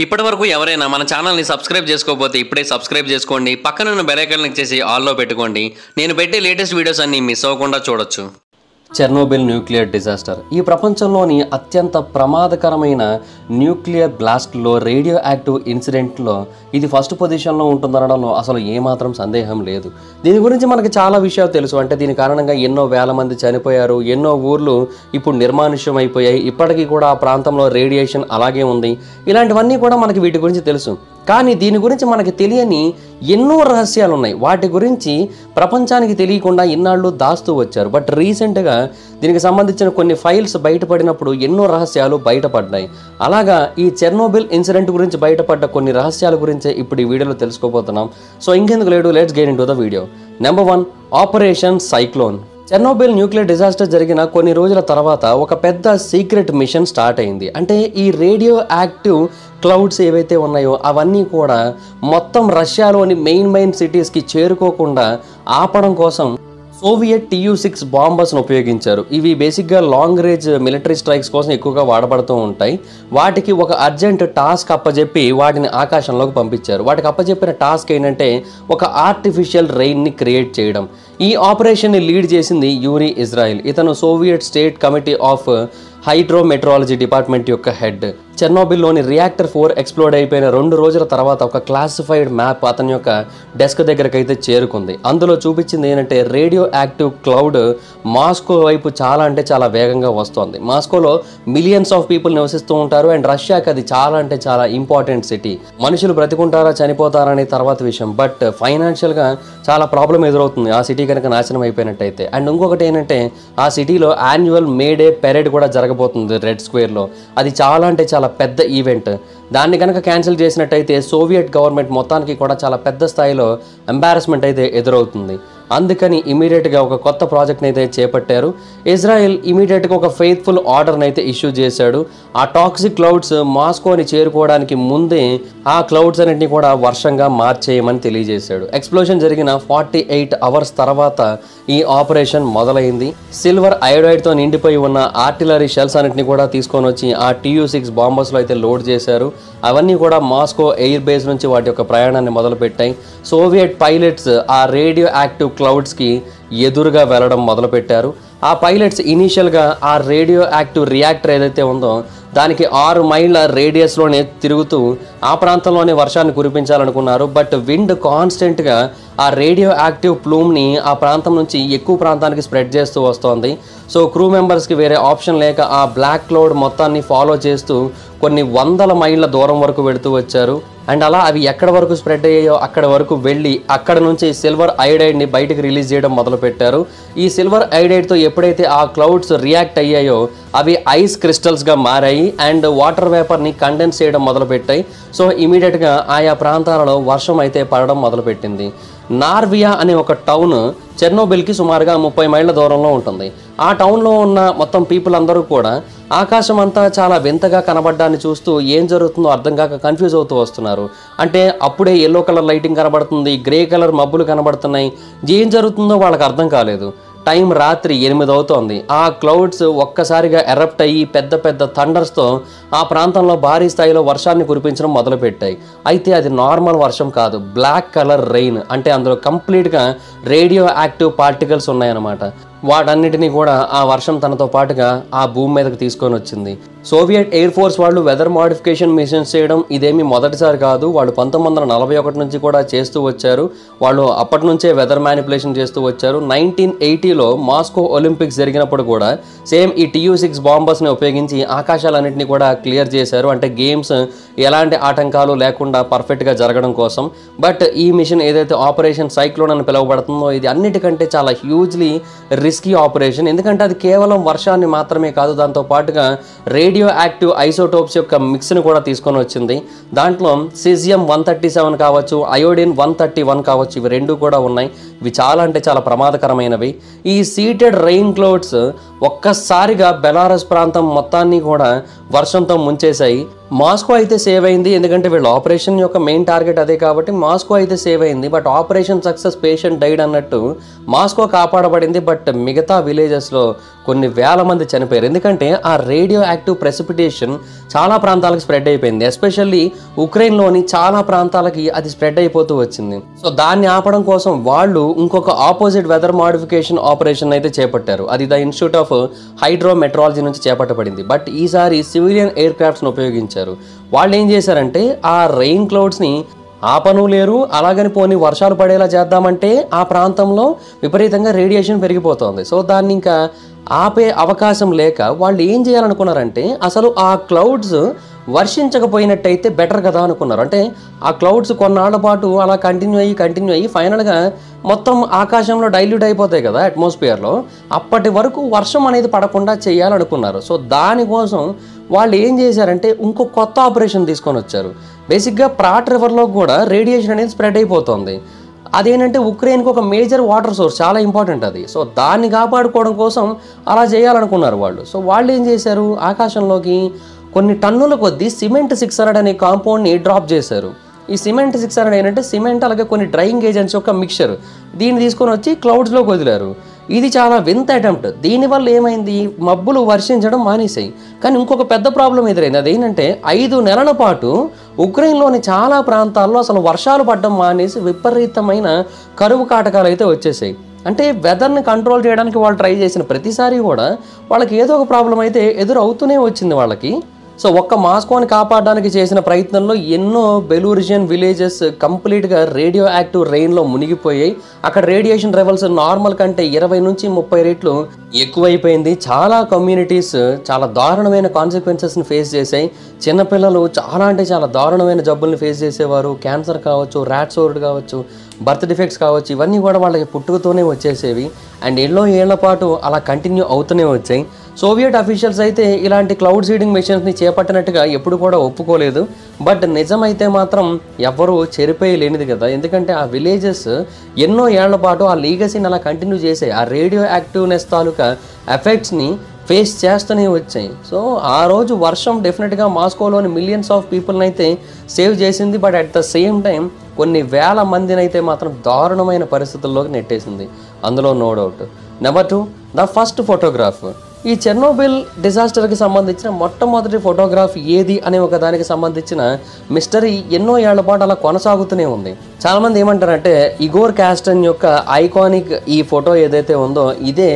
ఇప్పటివరకు ఎవరైనా మన ఛానల్ని సబ్స్క్రైబ్ చేసుకోకపోతే ఇప్పుడే సబ్స్క్రైబ్ చేసుకోండి. పక్కన ఉన్న బెల్ ఐకాన్ క్లిక్ చేసి ఆల్లో పెట్టుకోండి. నేను పెట్టే లేటెస్ట్ వీడియోస్ అన్ని మిస్ అవ్వకుండా చూడొచ్చు. చెర్నోబిల్ న్యూక్లియర్ డిజాస్టర్ ఈ ప్రపంచంలోని అత్యంత ప్రమాదకరమైన న్యూక్లియర్ బ్లాస్ట్లో రేడియో యాక్టివ్ ఇన్సిడెంట్లో ఇది ఫస్ట్ పొజిషన్లో ఉంటుందనడంలో అసలు ఏమాత్రం సందేహం లేదు. దీని గురించి మనకి చాలా విషయాలు తెలుసు. అంటే దీని కారణంగా ఎన్నో వేల మంది చనిపోయారు, ఎన్నో ఊర్లు ఇప్పుడు నిర్మానుష్యం అయిపోయాయి, ఇప్పటికీ కూడా ఆ ప్రాంతంలో రేడియేషన్ అలాగే ఉంది. ఇలాంటివన్నీ కూడా మనకి వీటి గురించి తెలుసు. కానీ దీని గురించి మనకి తెలియని ఎన్నో రహస్యాలు ఉన్నాయి. వాటి గురించి ప్రపంచానికి తెలియకుండా ఇన్నాళ్ళు దాస్తూ వచ్చారు. బట్ రీసెంట్గా దీనికి సంబంధించిన కొన్ని ఫైల్స్ బయటపడినప్పుడు ఎన్నో రహస్యాలు బయటపడ్డాయి. అలాగా ఈ చెర్నోబిల్ ఇన్సిడెంట్ గురించి బయటపడ్డ కొన్ని రహస్యాల గురించే ఇప్పుడు ఈ వీడియోలో తెలుసుకోబోతున్నాం. సో ఇంకెందుకు లేడు, let's get into the video. Number 1, operation cyclone. Chernobyl nuclear disaster జరిగిన కొన్ని రోజుల తర్వాత ఒక పెద్ద సీక్రెట్ మిషన్ స్టార్ట్ అయింది. అంటే ఈ రేడియో యాక్టివ్ క్లౌడ్స్ ఏవైతే ఉన్నాయో అవన్నీ కూడా మొత్తం రష్యాలోని మెయిన్ సిటీస్కి చేరుకోకుండా ఆపడం కోసం సోవియట్ TU-6 బాంబర్స్ను ఉపయోగించారు. ఇవి బేసిక్గా లాంగ్ రేంజ్ మిలిటరీ స్ట్రైక్స్ కోసం ఎక్కువగా వాడబడుతూ ఉంటాయి. వాటికి ఒక అర్జెంట్ టాస్క్ అప్పచెప్పి వాటిని ఆకాశంలోకి పంపించారు. వాటికి అప్పచెప్పిన టాస్క్ ఏంటంటే ఒక ఆర్టిఫిషియల్ రెయిన్ని క్రియేట్ చేయడం. ఈ ఆపరేషన్ని లీడ్ చేసింది యూరీ ఇజ్రాయిల్. ఇతను Soviet State Committee of hydrometeorology department యొక్క హెడ్. చెర్నోబిల్లోని రియాక్టర్ 4 ఎక్స్ప్లోడ్ అయిపోయిన 2 రోజుల తర్వాత ఒక క్లాసిఫైడ్ మ్యాప్ అతని యొక్క డెస్క్ దగ్గరకు అయితే చేరుకుంది. అందులో చూపించింది ఏంటంటే రేడియో యాక్టివ్ క్లౌడ్ మాస్కో వైపు చాలా వేగంగా వస్తుంది. మాస్కోలో మిలియన్స్ ఆఫ్ పీపుల్ నివసిస్తూ ఉంటారు. అండ్ రష్యాకి అది చాలా ఇంపార్టెంట్ సిటీ. మనుషులు బ్రతికుంటారా చనిపోతారా అనే తర్వాత విషయం. బట్ ఫైనాన్షియల్గా చాలా ప్రాబ్లం ఎదురవుతుంది ఆ సిటీ కనుక నాశనం అయిపోయినట్టయితే. అండ్ ఇంకొకటి ఏంటంటే ఆ సిటీలో యాన్యువల్ మేడే పెరేడ్ కూడా జరగబోతుంది రెడ్ స్క్వేర్లో. అది చాలా పెద్ద ఈవెంట్. దాన్ని కనుక క్యాన్సిల్ చేసినట్టయితే సోవియట్ గవర్నమెంట్ మొత్తానికి కూడా చాలా పెద్ద స్థాయిలో ఎంబారస్మెంట్ అయితే ఎదురవుతుంది. అందుకని ఇమీడియట్గా ఒక కొత్త ప్రాజెక్ట్ని అయితే చేపట్టారు. ఇజ్రాయెల్ ఇమీడియట్గా ఒక ఫెయిత్ఫుల్ ఆర్డర్ని అయితే ఇష్యూ చేశాడు. ఆ టాక్సిక్ క్లౌడ్స్ మాస్కోని చేరుకోవడానికి ముందే ఆ క్లౌడ్స్ అన్నింటినీ కూడా వర్షంగా మార్చేయమని తెలియజేశాడు. ఎక్స్ప్లోషన్ జరిగిన 48 అవర్స్ తర్వాత ఈ ఆపరేషన్ మొదలైంది. సిల్వర్ అయోడైడ్తో నిండిపోయి ఉన్న ఆర్టిలరీ షెల్స్ అన్నింటినీ కూడా తీసుకొని వచ్చి ఆ TU-6 బాంబర్స్లో అయితే లోడ్ చేశారు. అవన్నీ కూడా మాస్కో ఎయిర్ బేస్ నుంచి వాటి యొక్క ప్రయాణాన్ని మొదలుపెట్టాయి. సోవియట్ పైలట్స్ ఆ రేడియో యాక్టివ్ క్లౌడ్స్కి ఎదురుగా వెళ్ళడం మొదలుపెట్టారు. ఆ పైలట్స్ ఇనీషియల్గా ఆ రేడియో యాక్టివ్ రియాక్టర్ ఏదైతే ఉందో దానికి 6 మైళ్ళ రేడియస్లోనే తిరుగుతూ ఆ ప్రాంతంలోనే వర్షాన్ని కురిపించాలనుకున్నారు. బట్ విండ్ కాన్స్టెంట్గా ఆ రేడియో యాక్టివ్ ప్లూమ్ని ఆ ప్రాంతం నుంచి ఎక్కువ ప్రాంతానికి స్ప్రెడ్ చేస్తూ వస్తోంది. సో క్రూ మెంబర్స్కి వేరే ఆప్షన్ లేక ఆ బ్లాక్ క్లౌడ్ మొత్తాన్ని ఫాలో చేస్తూ కొన్ని 100 మైళ్ళ దూరం వరకు వెళుతూ వచ్చారు. అండ్ అలా అవి ఎక్కడ వరకు స్ప్రెడ్ అయ్యాయో అక్కడ వరకు వెళ్ళి అక్కడ నుంచి సిల్వర్ అయోడైడ్ని బయటకు రిలీజ్ చేయడం మొదలుపెట్టారు. ఈ సిల్వర్ అయోడైడ్తో ఎప్పుడైతే ఆ క్లౌడ్స్ రియాక్ట్ అయ్యాయో అవి ఐస్ క్రిస్టల్స్గా మారాయి అండ్ వాటర్ వేపర్ని కండెన్స్ చేయడం మొదలుపెట్టాయి. సో ఇమీడియట్గా ఆయా ప్రాంతాలలో వర్షం అయితే పడడం మొదలుపెట్టింది. నార్వియా అనే ఒక టౌన్ చెర్నోబిల్కి సుమారుగా 30 మైళ్ళ దూరంలో ఉంటుంది. ఆ టౌన్లో ఉన్న మొత్తం పీపుల్ అందరూ కూడా ఆకాశం అంతా చాలా వింతగా కనబడ్డాన్ని చూస్తూ ఏం జరుగుతుందో అర్థం కాక కన్ఫ్యూజ్ అవుతూ వస్తున్నారు. అంటే అప్పుడే ఎల్లో కలర్ లైటింగ్ కనబడుతుంది, గ్రే కలర్ మబ్బులు కనబడుతున్నాయి. ఏం జరుగుతుందో వాళ్ళకి అర్థం కాలేదు. టైం రాత్రి 8 అవుతోంది. ఆ క్లౌడ్స్ ఒక్కసారిగా ఎరప్ట్ అయ్యి పెద్ద థండర్స్తో ఆ ప్రాంతంలో భారీ స్థాయిలో వర్షాన్ని కురిపించడం మొదలుపెట్టాయి. అయితే అది నార్మల్ వర్షం కాదు, బ్లాక్ కలర్ రెయిన్. అంటే అందులో కంప్లీట్గా రేడియో యాక్టివ్ పార్టికల్స్ ఉన్నాయన్నమాట. వాటన్నిటినీ కూడా ఆ వర్షం తనతో పాటుగా ఆ భూమి మీదకి తీసుకొని వచ్చింది. సోవియట్ ఎయిర్ ఫోర్స్ వాళ్ళు వెదర్ మోడిఫికేషన్ మిషన్స్ చేయడం ఇదేమీ మొదటిసారి కాదు. వాళ్ళు 1941 నుంచి కూడా చేస్తూ వచ్చారు. వాళ్ళు అప్పటి నుంచే వెదర్ మ్యానిపులేషన్ చేస్తూ వచ్చారు. 1980లో మాస్కో ఒలింపిక్స్ జరిగినప్పుడు కూడా సేమ్ ఈ TU-6 బాంబర్స్ని ఉపయోగించి ఆకాశాలన్నింటినీ కూడా క్లియర్ చేశారు. అంటే గేమ్స్ ఎలాంటి ఆటంకాలు లేకుండా పర్ఫెక్ట్గా జరగడం కోసం. బట్ ఈ మిషన్ ఏదైతే ఆపరేషన్ సైక్లోన్ అని పిలువబడుతుందో ఇది అన్నిటికంటే చాలా హ్యూజ్లీ రిస్కీ ఆపరేషన్. ఎందుకంటే అది కేవలం వర్షాన్ని మాత్రమే కాదు, దాంతో పాటుగా రేడియో యాక్టివ్ ఐసోటోప్స్ యొక్క మిక్స్ని కూడా తీసుకొని వచ్చింది. దాంట్లో సీజియం 137 కావచ్చు, అయోడిన్ 131 కావచ్చు, ఇవి 2 కూడా ఉన్నాయి. ఇవి చాలా ప్రమాదకరమైనవి. ఈ సీటెడ్ రెయిన్ క్లౌడ్స్ ఒక్కసారిగా బెలారస్ ప్రాంతం మొత్తాన్ని కూడా వర్షంతో ముంచేశాయి. మాస్కో అయితే సేవ్ అయింది, ఎందుకంటే వీళ్ళ ఆపరేషన్ యొక్క మెయిన్ టార్గెట్ అదే కాబట్టి మాస్కో అయితే సేవ్ అయింది. But operation success, patient died అన్నట్టు మాస్కో కాపాడబడింది. బట్ మిగతా విలేజెస్లో కొన్ని వేల మంది చనిపోయారు. ఎందుకంటే ఆ రేడియో యాక్టివ్ ప్రెసిపిటేషన్ చాలా ప్రాంతాలకు స్ప్రెడ్ అయిపోయింది. ఎస్పెషల్లీ ఉక్రెయిన్లోని చాలా ప్రాంతాలకి అది స్ప్రెడ్ అయిపోతూ వచ్చింది. సో దాన్ని ఆపడం కోసం వాళ్ళు ఇంకొక ఆపోజిట్ వెదర్ మాడిఫికేషన్ ఆపరేషన్ అయితే చేపట్టారు. అది ద ఇన్స్టిట్యూట్ ఆఫ్ హైడ్రోమెట్రాలజీ నుంచి చేపట్టబడింది. బట్ ఈసారి సివిలియన్ ఎయిర్ క్రాఫ్ట్స్ని ఉపయోగించారు. వాళ్ళు ఏం చేశారంటే ఆ రెయిన్ క్లౌడ్స్ని ఆపను లేరు, అలాగని పోనీ వర్షాలు పడేలా చేద్దామంటే ఆ ప్రాంతంలో విపరీతంగా రేడియేషన్ పెరిగిపోతుంది. సో దాన్ని ఇంకా ఆపే అవకాశం లేక వాళ్ళు ఏం చేయాలనుకున్నారంటే అసలు ఆ క్లౌడ్స్ వర్షించకపోయినట్టయితే బెటర్ కదా అనుకున్నారు. అంటే ఆ క్లౌడ్స్ కొన్నాళ్ల పాటు అలా కంటిన్యూ అయ్యి ఫైనల్గా మొత్తం ఆకాశంలో డైల్యూట్ అయిపోతాయి కదా అట్మాస్ఫియర్లో. అప్పటి వరకు వర్షం అనేది పడకుండా చేయాలనుకున్నారు. సో దానికోసం వాళ్ళు ఏం చేశారంటే ఇంకో కొత్త ఆపరేషన్ తీసుకొని వచ్చారు. బేసిక్గా ప్రాట్ రివర్లో కూడా రేడియేషన్ అనేది స్ప్రెడ్ అయిపోతుంది. అదేంటంటే ఉక్రెయిన్కి ఒక మేజర్ వాటర్ సోర్స్, చాలా ఇంపార్టెంట్ అది. సో దాన్ని కాపాడుకోవడం కోసం అలా చేయాలనుకున్నారు వాళ్ళు. సో వాళ్ళు ఏం చేశారు, ఆకాశంలోకి కొన్ని టన్నుల కొద్దీ సిమెంట్ 600 అనే కాంపౌండ్ని డ్రాప్ చేశారు. ఈ సిమెంట్ 600 ఏంటంటే సిమెంట్ అలాగే కొన్ని డ్రైయింగ్ ఏజెంట్స్ యొక్క మిక్చర్, దీన్ని తీసుకొని వచ్చి క్లౌడ్స్లోకి వదిలారు. ఇది చాలా వింత అటెంప్ట్. దీనివల్ల ఏమైంది, మబ్బులు వర్షించడం మానేసాయి. కానీ ఇంకొక పెద్ద ప్రాబ్లం ఎదురైంది. అదేంటంటే 5 నెలల పాటు ఉక్రెయిన్లోని చాలా ప్రాంతాల్లో అసలు వర్షాలు పడడం మానేసి విపరీతమైన కరువు కాటకాలు అయితే వచ్చేసాయి. అంటే వెదర్ని కంట్రోల్ చేయడానికి వాళ్ళు ట్రై చేసిన ప్రతిసారి కూడా వాళ్ళకి ఏదో ఒక ప్రాబ్లం అయితే ఎదురవుతూనే వచ్చింది వాళ్ళకి. సో ఒక్క మాస్కోని కాపాడడానికి చేసిన ప్రయత్నంలో ఎన్నో బెలూరిజియన్ విలేజెస్ కంప్లీట్గా రేడియో యాక్టివ్ రెయిన్లో మునిగిపోయాయి. అక్కడ రేడియేషన్ లెవెల్స్ నార్మల్ కంటే 20 నుంచి 30 రెట్లు ఎక్కువైపోయింది. చాలా కమ్యూనిటీస్ చాలా దారుణమైన కాన్సిక్వెన్సెస్ని ఫేస్ చేశాయి. చిన్నపిల్లలు చాలా అంటే చాలా దారుణమైన జబ్బుల్ని ఫేస్ చేసేవారు. క్యాన్సర్ కావచ్చు, ర్యాట్ సోర్డ్ కావచ్చు, బర్త్ డిఫెక్ట్స్ కావచ్చు, ఇవన్నీ కూడా వాళ్ళకి పుట్టుకతోనే వచ్చేసేవి. అండ్ ఎన్నో ఏళ్ల పాటు అలా కంటిన్యూ అవుతూనే వచ్చాయి. సోవియట్ అఫీషియల్స్ అయితే ఇలాంటి క్లౌడ్ సీడింగ్ మెషిన్స్ని చేపట్టినట్టుగా ఎప్పుడు కూడా ఒప్పుకోలేదు. బట్ నిజమైతే మాత్రం ఎవ్వరూ చెరిపేయలేనిది కదా. ఎందుకంటే ఆ విలేజెస్ ఎన్నో ఏళ్ల పాటు ఆ లీగసీని అలా కంటిన్యూ చేసాయి. ఆ రేడియో యాక్టివ్నెస్ తాలూకా ఎఫెక్ట్స్ని ఫేస్ చేస్తూనే వచ్చాయి. సో ఆ రోజు వర్షం డెఫినెట్గా మాస్కోలోని మిలియన్స్ ఆఫ్ పీపుల్ని అయితే సేవ్ చేసింది. But at the same time కొన్ని వేల మందిని అయితే మాత్రం దారుణమైన పరిస్థితుల్లోకి నెట్టేసింది. అందులో no doubt. Number 2, the first photograph. ఈ చెర్నోబిల్ డిజాస్టర్కి సంబంధించిన మొట్టమొదటి ఫోటోగ్రాఫ్ ఏది అనే ఒక దానికి సంబంధించిన మిస్టరీ ఎన్నో ఏళ్ల పాటు అలా కొనసాగుతూనే ఉంది. చాలామంది ఏమంటారంటే ఇగోర్ క్యాస్టన్ యొక్క ఐకానిక్ ఈ ఫోటో ఏదైతే ఉందో ఇదే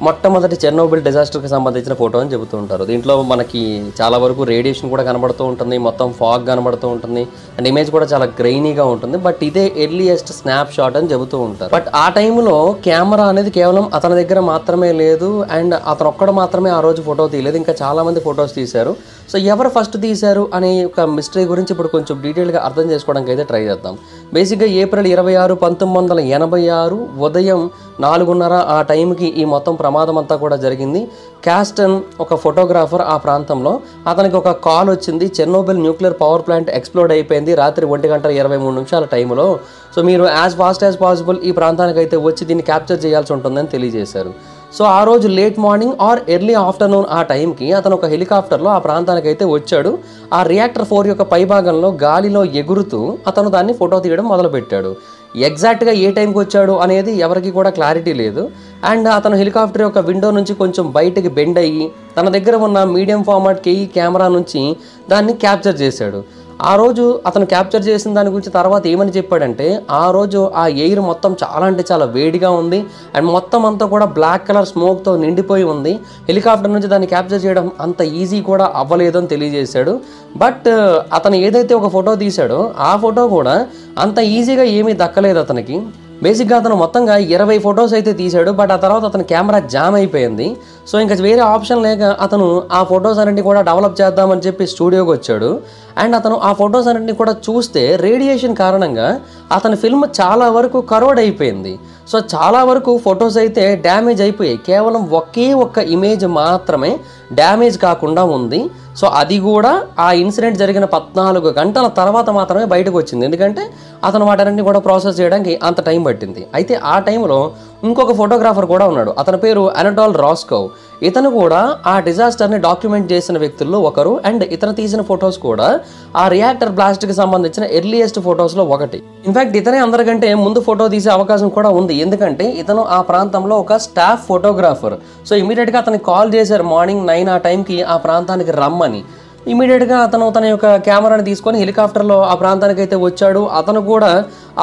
మొట్టమొదటి చెర్నోబిల్ డిజాస్టర్కి సంబంధించిన ఫోటో అని చెబుతూ ఉంటారు. దీంట్లో మనకి చాలా వరకు రేడియేషన్ కూడా కనబడుతూ ఉంటుంది, మొత్తం ఫాగ్ కనబడుతూ ఉంటుంది, అండ్ ఇమేజ్ కూడా చాలా గ్రెయినీగా ఉంటుంది. బట్ ఇదే ఎర్లియెస్ట్ స్నాప్ షాట్ అని చెబుతూ ఉంటారు. బట్ ఆ టైంలో కెమెరా అనేది కేవలం అతని దగ్గర మాత్రమే లేదు, అండ్ అతను ఒక్కడ మాత్రమే ఆ రోజు ఫోటో తీయలేదు, ఇంకా చాలామంది ఫొటోస్ తీశారు. సో ఎవరు ఫస్ట్ తీశారు అనే ఒక మిస్టరీ గురించి ఇప్పుడు కొంచెం డీటెయిల్గా అర్థం చేసుకోవడానికి అయితే ట్రై చేద్దాం. బేసిక్గా ఏప్రిల్ 26, 1986 ఉదయం 4:30 ఆ టైంకి ఈ మొత్తం ప్రమాదం అంతా కూడా జరిగింది. క్యాస్టన్ ఒక ఫోటోగ్రాఫర్ ఆ ప్రాంతంలో, అతనికి ఒక కాల్ వచ్చింది, Chernobyl nuclear power plant explode అయిపోయింది రాత్రి 1:23 టైంలో. సో మీరు యాజ్ ఫాస్ట్ యాజ్ పాసిబుల్ ఈ ప్రాంతానికి అయితే వచ్చి దీన్ని క్యాప్చర్ చేయాల్సి ఉంటుందని తెలియజేశారు. సో ఆ రోజు late morning or early afternoon ఆ టైంకి అతను ఒక హెలికాప్టర్లో ఆ ప్రాంతానికి అయితే వచ్చాడు. ఆ రియాక్టర్ 4 యొక్క పైభాగంలో గాలిలో ఎగురుతూ అతను దాన్ని ఫోటో తీయడం మొదలుపెట్టాడు. ఎగ్జాక్ట్గా ఏ టైంకి వచ్చాడు అనేది ఎవరికి కూడా క్లారిటీ లేదు. అండ్ అతను హెలికాప్టర్ యొక్క విండో నుంచి కొంచెం బయటికి బెండ్ అయ్యి తన దగ్గర ఉన్న మీడియం ఫార్మాట్ కేఈ కెమెరా నుంచి దాన్ని క్యాప్చర్ చేశాడు. ఆ రోజు అతను క్యాప్చర్ చేసిన దాని గురించి తర్వాత ఏమని చెప్పాడంటే, ఆ రోజు ఆ ఎయిర్ మొత్తం చాలా అంటే చాలా వేడిగా ఉంది అండ్ మొత్తం అంతా కూడా బ్లాక్ కలర్ స్మోక్తో నిండిపోయి ఉంది. హెలికాప్టర్ నుంచి దాన్ని క్యాప్చర్ చేయడం అంత ఈజీ కూడా అవ్వలేదు అని తెలియజేశాడు. బట్ అతను ఏదైతే ఒక ఫోటో తీశాడో ఆ ఫోటో కూడా అంత ఈజీగా ఏమీ దక్కలేదు అతనికి. బేసిక్గా అతను మొత్తంగా 20 ఫొటోస్ అయితే తీశాడు. బట్ ఆ తర్వాత అతని కెమెరా జామ్ అయిపోయింది. సో ఇంకా వేరే ఆప్షన్ లేక అతను ఆ ఫొటోస్ అన్నింటినీ కూడా డెవలప్ చేద్దామని చెప్పి స్టూడియోకి వచ్చాడు. అండ్ అతను ఆ ఫొటోస్ అన్నింటినీ కూడా చూస్తే రేడియేషన్ కారణంగా అతని ఫిల్మ్ చాలా వరకు కరోడ్ అయిపోయింది. సో చాలా వరకు ఫొటోస్ అయితే డ్యామేజ్ అయిపోయాయి. కేవలం ఒకే ఒక్క ఇమేజ్ మాత్రమే డ్యామేజ్ కాకుండా ఉంది. సో అది కూడా ఆ ఇన్సిడెంట్ జరిగిన 14 గంటల తర్వాత మాత్రమే బయటకు వచ్చింది. ఎందుకంటే అతను వాటన్నింటినీ కూడా ప్రాసెస్ చేయడానికి అంత టైం పట్టింది. అయితే ఆ టైంలో ఇంకొక ఫోటోగ్రాఫర్ కూడా ఉన్నాడు. అతని పేరు అనటోల్ రాస్కోవ్. ఇతను కూడా ఆ డిజాస్టర్ని డాక్యుమెంట్ చేసిన వ్యక్తుల్లో ఒకరు. అండ్ ఇతను తీసిన ఫొటోస్ కూడా ఆ రియాక్టర్ బ్లాస్ట్కి సంబంధించిన ఎర్లియెస్ట్ ఫొటోస్లో ఒకటి. ఇన్ఫ్యాక్ట్ ఇతనే అందరికంటే ముందు ఫోటో తీసే అవకాశం కూడా ఉంది. ఎందుకంటే ఇతను ఆ ప్రాంతంలో ఒక స్టాఫ్ ఫోటోగ్రాఫర్. సో ఇమీడియట్గా అతనికి కాల్ చేశారు మార్నింగ్ 9 ఆ టైంకి ఆ ప్రాంతానికి రమ్మని. ఇమీడియట్గా అతను తన యొక్క కెమెరాని తీసుకొని హెలికాప్టర్లో ఆ ప్రాంతానికి అయితే వచ్చాడు. అతను కూడా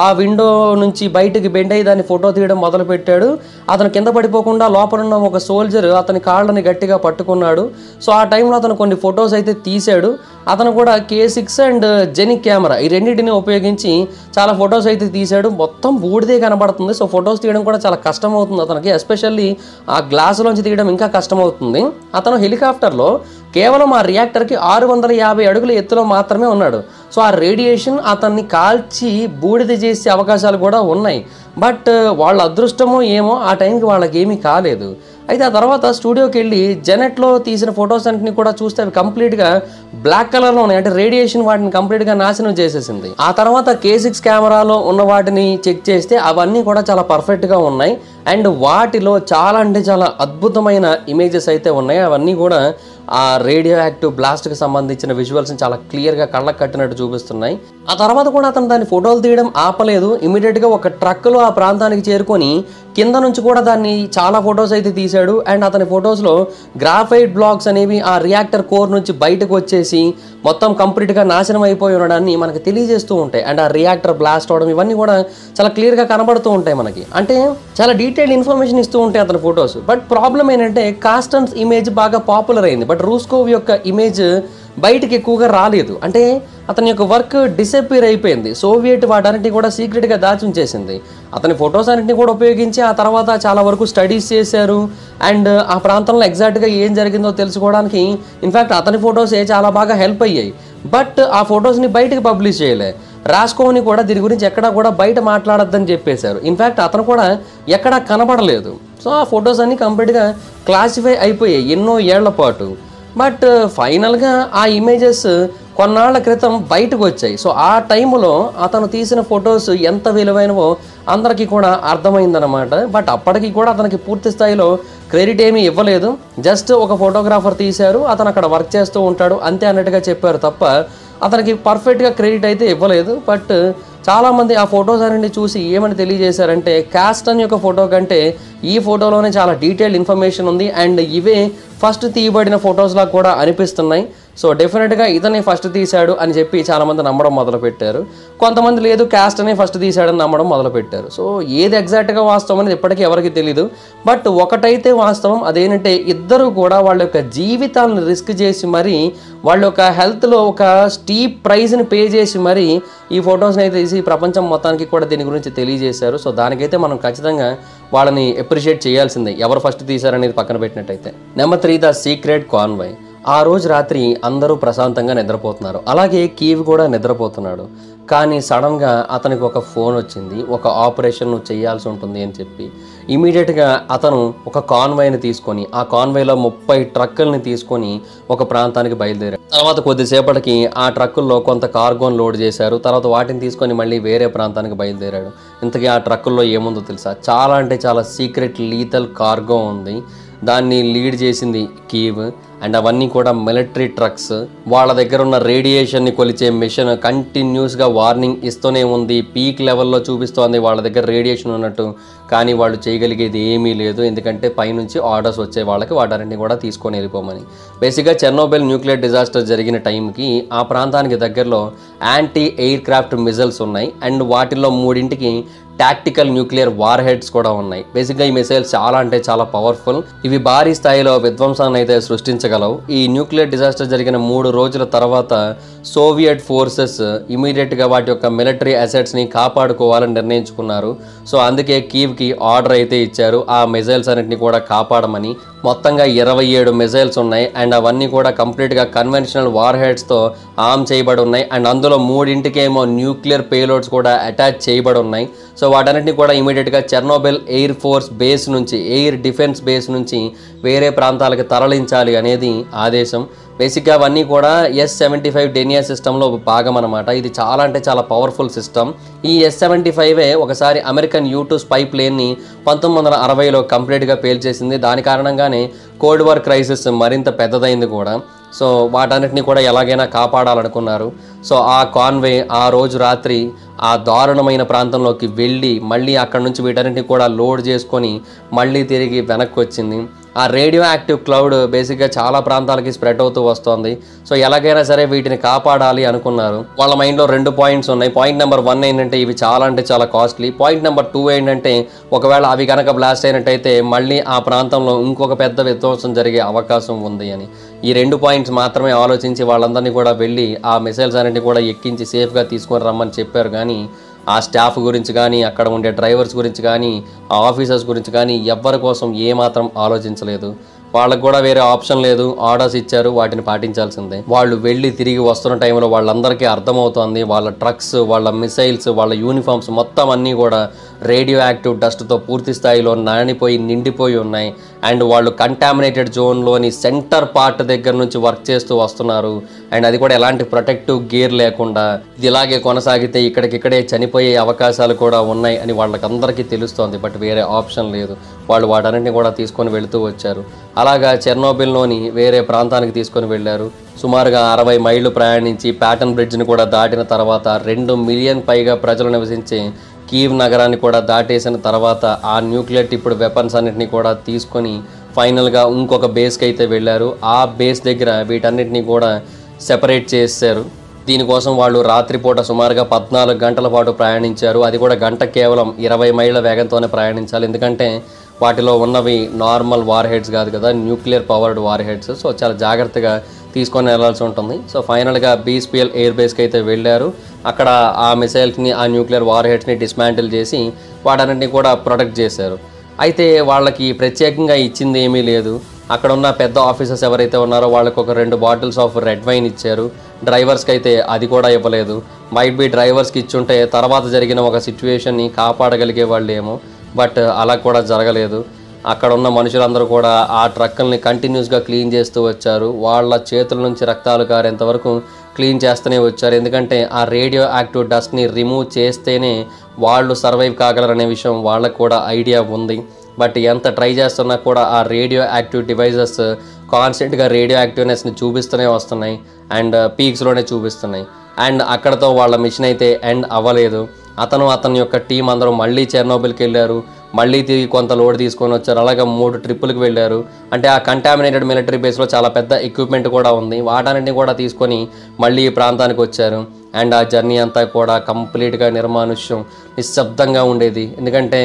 ఆ విండో నుంచి బయటికి బెండ్ అయ్యి దాన్ని ఫోటో తీయడం మొదలుపెట్టాడు. అతను కింద పడిపోకుండా లోపల ఉన్న ఒక సోల్జర్ అతని కాళ్ళని గట్టిగా పట్టుకున్నాడు. సో ఆ టైంలో అతను కొన్ని ఫొటోస్ అయితే తీశాడు. అతను కూడా K6 అండ్ జెనిక్ కెమెరా ఈ రెండింటిని ఉపయోగించి చాలా ఫొటోస్ అయితే తీశాడు. మొత్తం బూడిదే కనబడుతుంది. సో ఫొటోస్ తీయడం కూడా చాలా కష్టం అవుతుంది అతనికి. ఎస్పెషల్లీ ఆ గ్లాసులోంచి తీయడం ఇంకా కష్టం అవుతుంది. అతను హెలికాప్టర్లో కేవలం ఆ రియాక్టర్కి 650 అడుగుల ఎత్తులో మాత్రమే ఉన్నాడు. సో ఆ రేడియేషన్ అతన్ని కాల్చి బూడిద చేసే అవకాశాలు కూడా ఉన్నాయి. బట్ వాళ్ళ అదృష్టమో ఏమో ఆ టైంకి వాళ్ళకి ఏమీ కాలేదు. అయితే ఆ తర్వాత స్టూడియోకి వెళ్ళి జెనెట్లో తీసిన ఫొటోస్ అన్నింటినీ కూడా చూస్తే అవి కంప్లీట్గా బ్లాక్ కలర్లో ఉన్నాయి. అంటే రేడియేషన్ వాటిని కంప్లీట్గా నాశనం చేసేసింది. ఆ తర్వాత K6 కెమెరాలో ఉన్న వాటిని చెక్ చేస్తే అవన్నీ కూడా చాలా పర్ఫెక్ట్గా ఉన్నాయి. అండ్ వాటిలో చాలా అంటే చాలా అద్భుతమైన ఇమేజెస్ అయితే ఉన్నాయి. అవన్నీ కూడా ఆ రేడియో యాక్టివ్ బ్లాస్ట్కి సంబంధించిన విజువల్స్ని చాలా క్లియర్గా కళ్ళకు కట్టినట్టు చూపిస్తున్నాయి. ఆ తర్వాత కూడా అతను దాన్ని ఫోటోలు తీయడం ఆపలేదు. ఇమీడియట్గా ఒక ట్రక్లో ఆ ప్రాంతానికి చేరుకొని కింద నుంచి కూడా దాన్ని చాలా ఫొటోస్ అయితే తీశాడు. అండ్ అతని ఫొటోస్లో గ్రాఫైట్ బ్లాక్స్ అనేవి ఆ రియాక్టర్ కోర్ నుంచి బయటకు వచ్చేసి మొత్తం కంప్లీట్గా నాశనం అయిపోయి ఉండడాన్ని మనకి తెలియజేస్తూ ఉంటాయి. అండ్ ఆ రియాక్టర్ బ్లాస్ట్ అవడం ఇవన్నీ కూడా చాలా క్లియర్గా కనబడుతూ ఉంటాయి మనకి. అంటే చాలా డీటెయిల్డ్ ఇన్ఫర్మేషన్ ఇస్తూ ఉంటాయి అతని ఫొటోస్. బట్ ప్రాబ్లం ఏంటంటే కాస్టన్స్ ఇమేజ్ బాగా పాపులర్ అయింది. బట్ రూస్కోవ్ యొక్క ఇమేజ్ బయటికి ఎక్కువగా రాలేదు. అంటే అతని యొక్క వర్క్ డిసప్పీర్ అయిపోయింది. సోవియట్ వాటన్నిటిని కూడా సీక్రెట్గా దాచి ఉంచేసింది. అతని ఫొటోస్ అన్నింటినీ కూడా ఉపయోగించి ఆ తర్వాత చాలా వరకు స్టడీస్ చేశారు. అండ్ ఆ ప్రాంతంలో ఎగ్జాక్ట్గా ఏం జరిగిందో తెలుసుకోవడానికి ఇన్ఫ్యాక్ట్ అతని ఫొటోసే చాలా బాగా హెల్ప్ అయ్యాయి. బట్ ఆ ఫొటోస్ని బయటకు పబ్లిష్ చేయలే. రాస్కోవ్ని కూడా దీని గురించి ఎక్కడా కూడా బయట మాట్లాడొద్దని చెప్పేశారు. ఇన్ఫ్యాక్ట్ అతను కూడా ఎక్కడా కనబడలేదు. సో ఆ ఫొటోస్ అన్నీ కంప్లీట్గా క్లాసిఫై అయిపోయాయి ఎన్నో ఏళ్ల పాటు. బట్ ఫైనల్గా ఆ ఇమేజెస్ కొన్నాళ్ల క్రితం బయటకు వచ్చాయి. సో ఆ టైంలో అతను తీసిన ఫొటోస్ ఎంత విలువైనవో అందరికీ కూడా అర్థమైందనమాట. బట్ అప్పటికి కూడా అతనికి పూర్తి స్థాయిలో క్రెడిట్ ఏమీ ఇవ్వలేదు. జస్ట్ ఒక ఫోటోగ్రాఫర్ తీశారు, అతను అక్కడ వర్క్ చేస్తూ ఉంటాడు అంతే అన్నట్టుగా చెప్పారు తప్ప అతనికి పర్ఫెక్ట్గా క్రెడిట్ అయితే ఇవ్వలేదు. బట్ చాలామంది ఆ ఫొటోస్ అన్ని చూసి ఏమని తెలియజేశారంటే కాస్టన్ యొక్క ఫోటో కంటే ఈ ఫోటోలోనే చాలా డీటెయిల్డ్ ఇన్ఫర్మేషన్ ఉంది. అండ్ ఇవే ఫస్ట్ తీయబడిన ఫొటోస్లా కూడా అనిపిస్తున్నాయి. సో డెఫినెట్గా ఇతనే ఫస్ట్ తీశాడు అని చెప్పి చాలామంది నమ్మడం మొదలుపెట్టారు. కొంతమంది లేదు కాస్టనే ఫస్ట్ తీశాడని నమ్మడం మొదలుపెట్టారు. సో ఏది ఎగ్జాక్ట్గా వాస్తవం అనేది ఇప్పటికీ ఎవరికి తెలియదు. బట్ ఒకటైతే వాస్తవం, అదేంటంటే ఇద్దరు కూడా వాళ్ళ యొక్క జీవితాలను రిస్క్ చేసి మరీ వాళ్ళ యొక్క హెల్త్లో ఒక స్టీప్ ప్రైజ్ని పే చేసి మరీ ఈ ఫొటోస్ని అయితే తీసి ప్రపంచం మొత్తానికి కూడా దీని గురించి తెలియజేశారు. సో దానికైతే మనం ఖచ్చితంగా వాళ్ళని అప్రిషియేట్ చేయాల్సిందే, ఎవరు ఫస్ట్ తీశారనేది పక్కన పెట్టినట్టయితే. Number 3 the secret convoy. ఆ రోజు రాత్రి అందరూ ప్రశాంతంగా నిద్రపోతున్నారు. అలాగే కీవ్ కూడా నిద్రపోతున్నాడు. కానీ సడన్గా అతనికి ఒక ఫోన్ వచ్చింది, ఒక ఆపరేషన్ నువ్వు చేయాల్సి ఉంటుంది అని చెప్పి. ఇమీడియట్గా అతను ఒక కాన్వాయ్ని తీసుకొని ఆ కాన్వాయ్లో 30 ట్రక్కుల్ని తీసుకొని ఒక ప్రాంతానికి బయలుదేరాడు. తర్వాత కొద్దిసేపటికి ఆ ట్రక్కుల్లో కొంత కార్గోని లోడ్ చేశారు. తర్వాత వాటిని తీసుకొని మళ్ళీ వేరే ప్రాంతానికి బయలుదేరాడు. ఇంతకీ ఆ ట్రక్కుల్లో ఏముందో తెలుసా? చాలా అంటే చాలా సీక్రెట్ లీథల్ కార్గో ఉంది. దాన్ని లీడ్ చేసింది కీవ్. అండ్ అవన్నీ కూడా మిలిటరీ ట్రక్స్. వాళ్ళ దగ్గర ఉన్న రేడియేషన్ని కొలిచే మిషన్ కంటిన్యూస్గా వార్నింగ్ ఇస్తూనే ఉంది. పీక్ లెవెల్లో చూపిస్తోంది వాళ్ళ దగ్గర రేడియేషన్ ఉన్నట్టు. కానీ వాళ్ళు చేయగలిగేది ఏమీ లేదు, ఎందుకంటే పైనుంచి ఆర్డర్స్ వచ్చే వాళ్ళకి వాటన్నింటినీ కూడా తీసుకొని వెళ్ళిపోమని. బేసిక్గా చెర్నోబిల్ న్యూక్లియర్ డిజాస్టర్ జరిగిన టైంకి ఆ ప్రాంతానికి దగ్గరలో యాంటీ ఎయిర్ క్రాఫ్ట్ మిజైల్స్ ఉన్నాయి. అండ్ వాటిల్లో 3ంటికి టాక్టికల్ న్యూక్లియర్ వార్ హెడ్స్ కూడా ఉన్నాయి. బేసిక్గా ఈ మిసైల్స్ చాలా అంటే చాలా పవర్ఫుల్. ఇవి భారీ స్థాయిలో విధ్వంసాన్ని అయితే సృష్టించగలవు. ఈ న్యూక్లియర్ డిజాస్టర్ జరిగిన 3 రోజుల తర్వాత సోవియట్ ఫోర్సెస్ ఇమీడియట్గా వాటి యొక్క మిలిటరీ అసెట్స్ని కాపాడుకోవాలని నిర్ణయించుకున్నారు. సో అందుకే కీవ్కి ఆర్డర్ అయితే ఇచ్చారు ఆ మిసైల్స్ అన్నింటినీ కూడా కాపాడమని. మొత్తంగా 27 మిసైల్స్ ఉన్నాయి. అండ్ అవన్నీ కూడా కంప్లీట్గా కన్వెన్షనల్ వార్ హెడ్స్తో ఆర్మ్ చేయబడి ఉన్నాయి. అండ్ అందులో 3ంటికేమో న్యూక్లియర్ పేలోడ్స్ కూడా అటాచ్ చేయబడి ఉన్నాయి. సో వాటన్నిటిని కూడా ఇమీడియట్గా చెర్నోబిల్ ఎయిర్ ఫోర్స్ బేస్ నుంచి, ఎయిర్ డిఫెన్స్ బేస్ నుంచి వేరే ప్రాంతాలకు తరలించాలి అనేది ఆదేశం. బేసిక్గా అవన్నీ కూడా S-75 డెనియర్ సిస్టంలో భాగం అనమాట. ఇది చాలా అంటే చాలా పవర్ఫుల్ సిస్టమ్. ఈ S-75 ఒకసారి అమెరికన్ U-2 స్పై ప్లేన్ని 1960లో కంప్లీట్గా పేల్చేసింది. దాని కారణంగానే కోల్డ్ వార్ క్రైసిస్ మరింత పెద్దదైంది కూడా. సో వాటన్నిటిని కూడా ఎలాగైనా కాపాడాలనుకున్నారు. సో ఆ కాన్వే ఆ రోజు రాత్రి ఆ దారుణమైన ప్రాంతంలోకి వెళ్ళి మళ్ళీ అక్కడ నుంచి వీటన్నిటిని కూడా లోడ్ చేసుకొని మళ్ళీ తిరిగి వెనక్కి వచ్చింది. ఆ రేడియో యాక్టివ్ క్లౌడ్ బేసిక్గా చాలా ప్రాంతాలకి స్ప్రెడ్ అవుతూ వస్తుంది. సో ఎలాగైనా సరే వీటిని కాపాడాలి అనుకున్నారు. వాళ్ళ మైండ్లో 2 పాయింట్స్ ఉన్నాయి. పాయింట్ నెంబర్ 1 ఏంటంటే ఇవి చాలా అంటే చాలా కాస్ట్లీ. పాయింట్ నెంబర్ 2 ఏంటంటే ఒకవేళ అవి కనుక బ్లాస్ట్ అయినట్టయితే మళ్ళీ ఆ ప్రాంతంలో ఇంకొక పెద్ద విధ్వంసం జరిగే అవకాశం ఉంది అని. ఈ 2 పాయింట్స్ మాత్రమే ఆలోచించి వాళ్ళందరినీ కూడా వెళ్ళి ఆ మిసైల్స్ అన్నింటినీ కూడా ఎక్కించి సేఫ్గా తీసుకొని రమ్మని చెప్పారు. కానీ ఆ స్టాఫ్ గురించి కానీ అక్కడ ఉండే డ్రైవర్స్ గురించి కానీ ఆ ఆఫీసర్స్ గురించి కానీ ఎవ్వరి కోసం ఏమాత్రం ఆలోచించలేదు. వాళ్ళకు కూడా వేరే ఆప్షన్ లేదు. ఆర్డర్స్ ఇచ్చారు, వాటిని పాటించాల్సిందే. వాళ్ళు వెళ్ళి తిరిగి వస్తున్న టైంలో వాళ్ళందరికీ అర్థమవుతోంది వాళ్ళ ట్రక్స్, వాళ్ళ మిసైల్స్, వాళ్ళ యూనిఫామ్స్ మొత్తం అన్నీ కూడా రేడియో యాక్టివ్ డస్ట్తో పూర్తి స్థాయిలో నానిపోయి నిండిపోయి ఉన్నాయి. అండ్ వాళ్ళు కంటామినేటెడ్ జోన్లోని సెంటర్ పార్ట్ దగ్గర నుంచి వర్క్ చేస్తూ వస్తున్నారు. అండ్ అది కూడా ఎలాంటి ప్రొటెక్టివ్ గేర్ లేకుండా ఇది ఇలాగే కొనసాగితే ఇక్కడికిక్కడే చనిపోయే అవకాశాలు కూడా ఉన్నాయి అని వాళ్ళకందరికీ తెలుస్తోంది. బట్ వేరే ఆప్షన్ లేదు. వాళ్ళు వాటన్నింటినీ కూడా తీసుకొని వెళుతూ వచ్చారు. అలాగా చెర్నోబిల్లోని వేరే ప్రాంతానికి తీసుకొని వెళ్ళారు. సుమారుగా 60 మైళ్ళు ప్రయాణించి ప్యాటన్ బ్రిడ్జ్ని కూడా దాటిన తర్వాత 2 మిలియన్ పైగా ప్రజలు నివసించే కీవ్ నగరాన్ని కూడా దాటేసిన తర్వాత ఆ న్యూక్లియర్ టిప్డ్ వెపన్స్ అన్నింటినీ కూడా తీసుకొని ఫైనల్గా ఇంకొక బేస్కి అయితే వెళ్ళారు. ఆ బేస్ దగ్గర వీటన్నిటిని కూడా సెపరేట్ చేశారు. దీనికోసం వాళ్ళు రాత్రిపూట సుమారుగా 14 గంటల పాటు ప్రయాణించారు. అది కూడా గంట కేవలం 20 మైళ్ళ వేగంతోనే ప్రయాణించాలి. ఎందుకంటే వాటిలో ఉన్నవి నార్మల్ వార్ హెడ్స్ కాదు కదా, nuclear powered war heads. So చాలా జాగ్రత్తగా తీసుకొని వెళ్ళాల్సి ఉంటుంది. సో ఫైనల్గా BSPL ఎయిర్ బేస్కి అయితే వెళ్ళారు. అక్కడ ఆ మిసైల్స్ని, ఆ న్యూక్లియర్ వార్ హెడ్స్ని డిస్మాంటిల్ చేసి వాటన్నింటినీ కూడా ప్రొటెక్ట్ చేశారు. అయితే వాళ్ళకి ప్రత్యేకంగా ఇచ్చింది ఏమీ లేదు. అక్కడ ఉన్న పెద్ద ఆఫీసర్స్ ఎవరైతే ఉన్నారో వాళ్ళకి ఒక 2 బాటిల్స్ ఆఫ్ రెడ్ వైన్ ఇచ్చారు. డ్రైవర్స్కి అయితే అది కూడా ఇవ్వలేదు. మైట్ బి డ్రైవర్స్కి ఇచ్చుంటే తర్వాత జరిగిన ఒక సిచ్యువేషన్ని కాపాడగలిగే వాళ్ళు ఏమో. బట్ అలా కూడా జరగలేదు. అక్కడ ఉన్న మనుషులందరూ కూడా ఆ ట్రక్కుల్ని కంటిన్యూస్గా క్లీన్ చేస్తూ వచ్చారు. వాళ్ళ చేతుల నుంచి రక్తాలు కారేంత వరకు క్లీన్ చేస్తూనే వచ్చారు. ఎందుకంటే ఆ రేడియో యాక్టివ్ డస్ట్ని రిమూవ్ చేస్తేనే వాళ్ళు సర్వైవ్ కాగలరనే విషయం వాళ్ళకు కూడా ఐడియా ఉంది. బట్ ఎంత ట్రై చేస్తున్నా కూడా ఆ రేడియో యాక్టివ్ డివైజెస్ కాన్స్టెంట్గా రేడియో యాక్టివ్నెస్ని చూపిస్తూనే వస్తున్నాయి అండ్ పీక్స్లోనే చూపిస్తున్నాయి. అండ్ అక్కడతో వాళ్ళ మిషన్ అయితే ఎండ్ అవ్వలేదు. అతని యొక్క టీం అందరూ మళ్ళీ చెర్నోబిల్కి వెళ్ళారు. మళ్ళీ తిరిగి కొంత లోడ్ తీసుకొని వచ్చారు. అలాగే 3 ట్రిప్పులకు వెళ్ళారు. అంటే ఆ కంటామినేటెడ్ మిలిటరీ బేస్లో చాలా పెద్ద ఎక్విప్మెంట్ కూడా ఉంది. వాటన్నిటిని కూడా తీసుకొని మళ్ళీ ఈ ప్రాంతానికి వచ్చారు. అండ్ ఆ జర్నీ అంతా కూడా కంప్లీట్గా నిర్మానుష్యం, నిశ్శబ్దంగా ఉండేది. ఎందుకంటే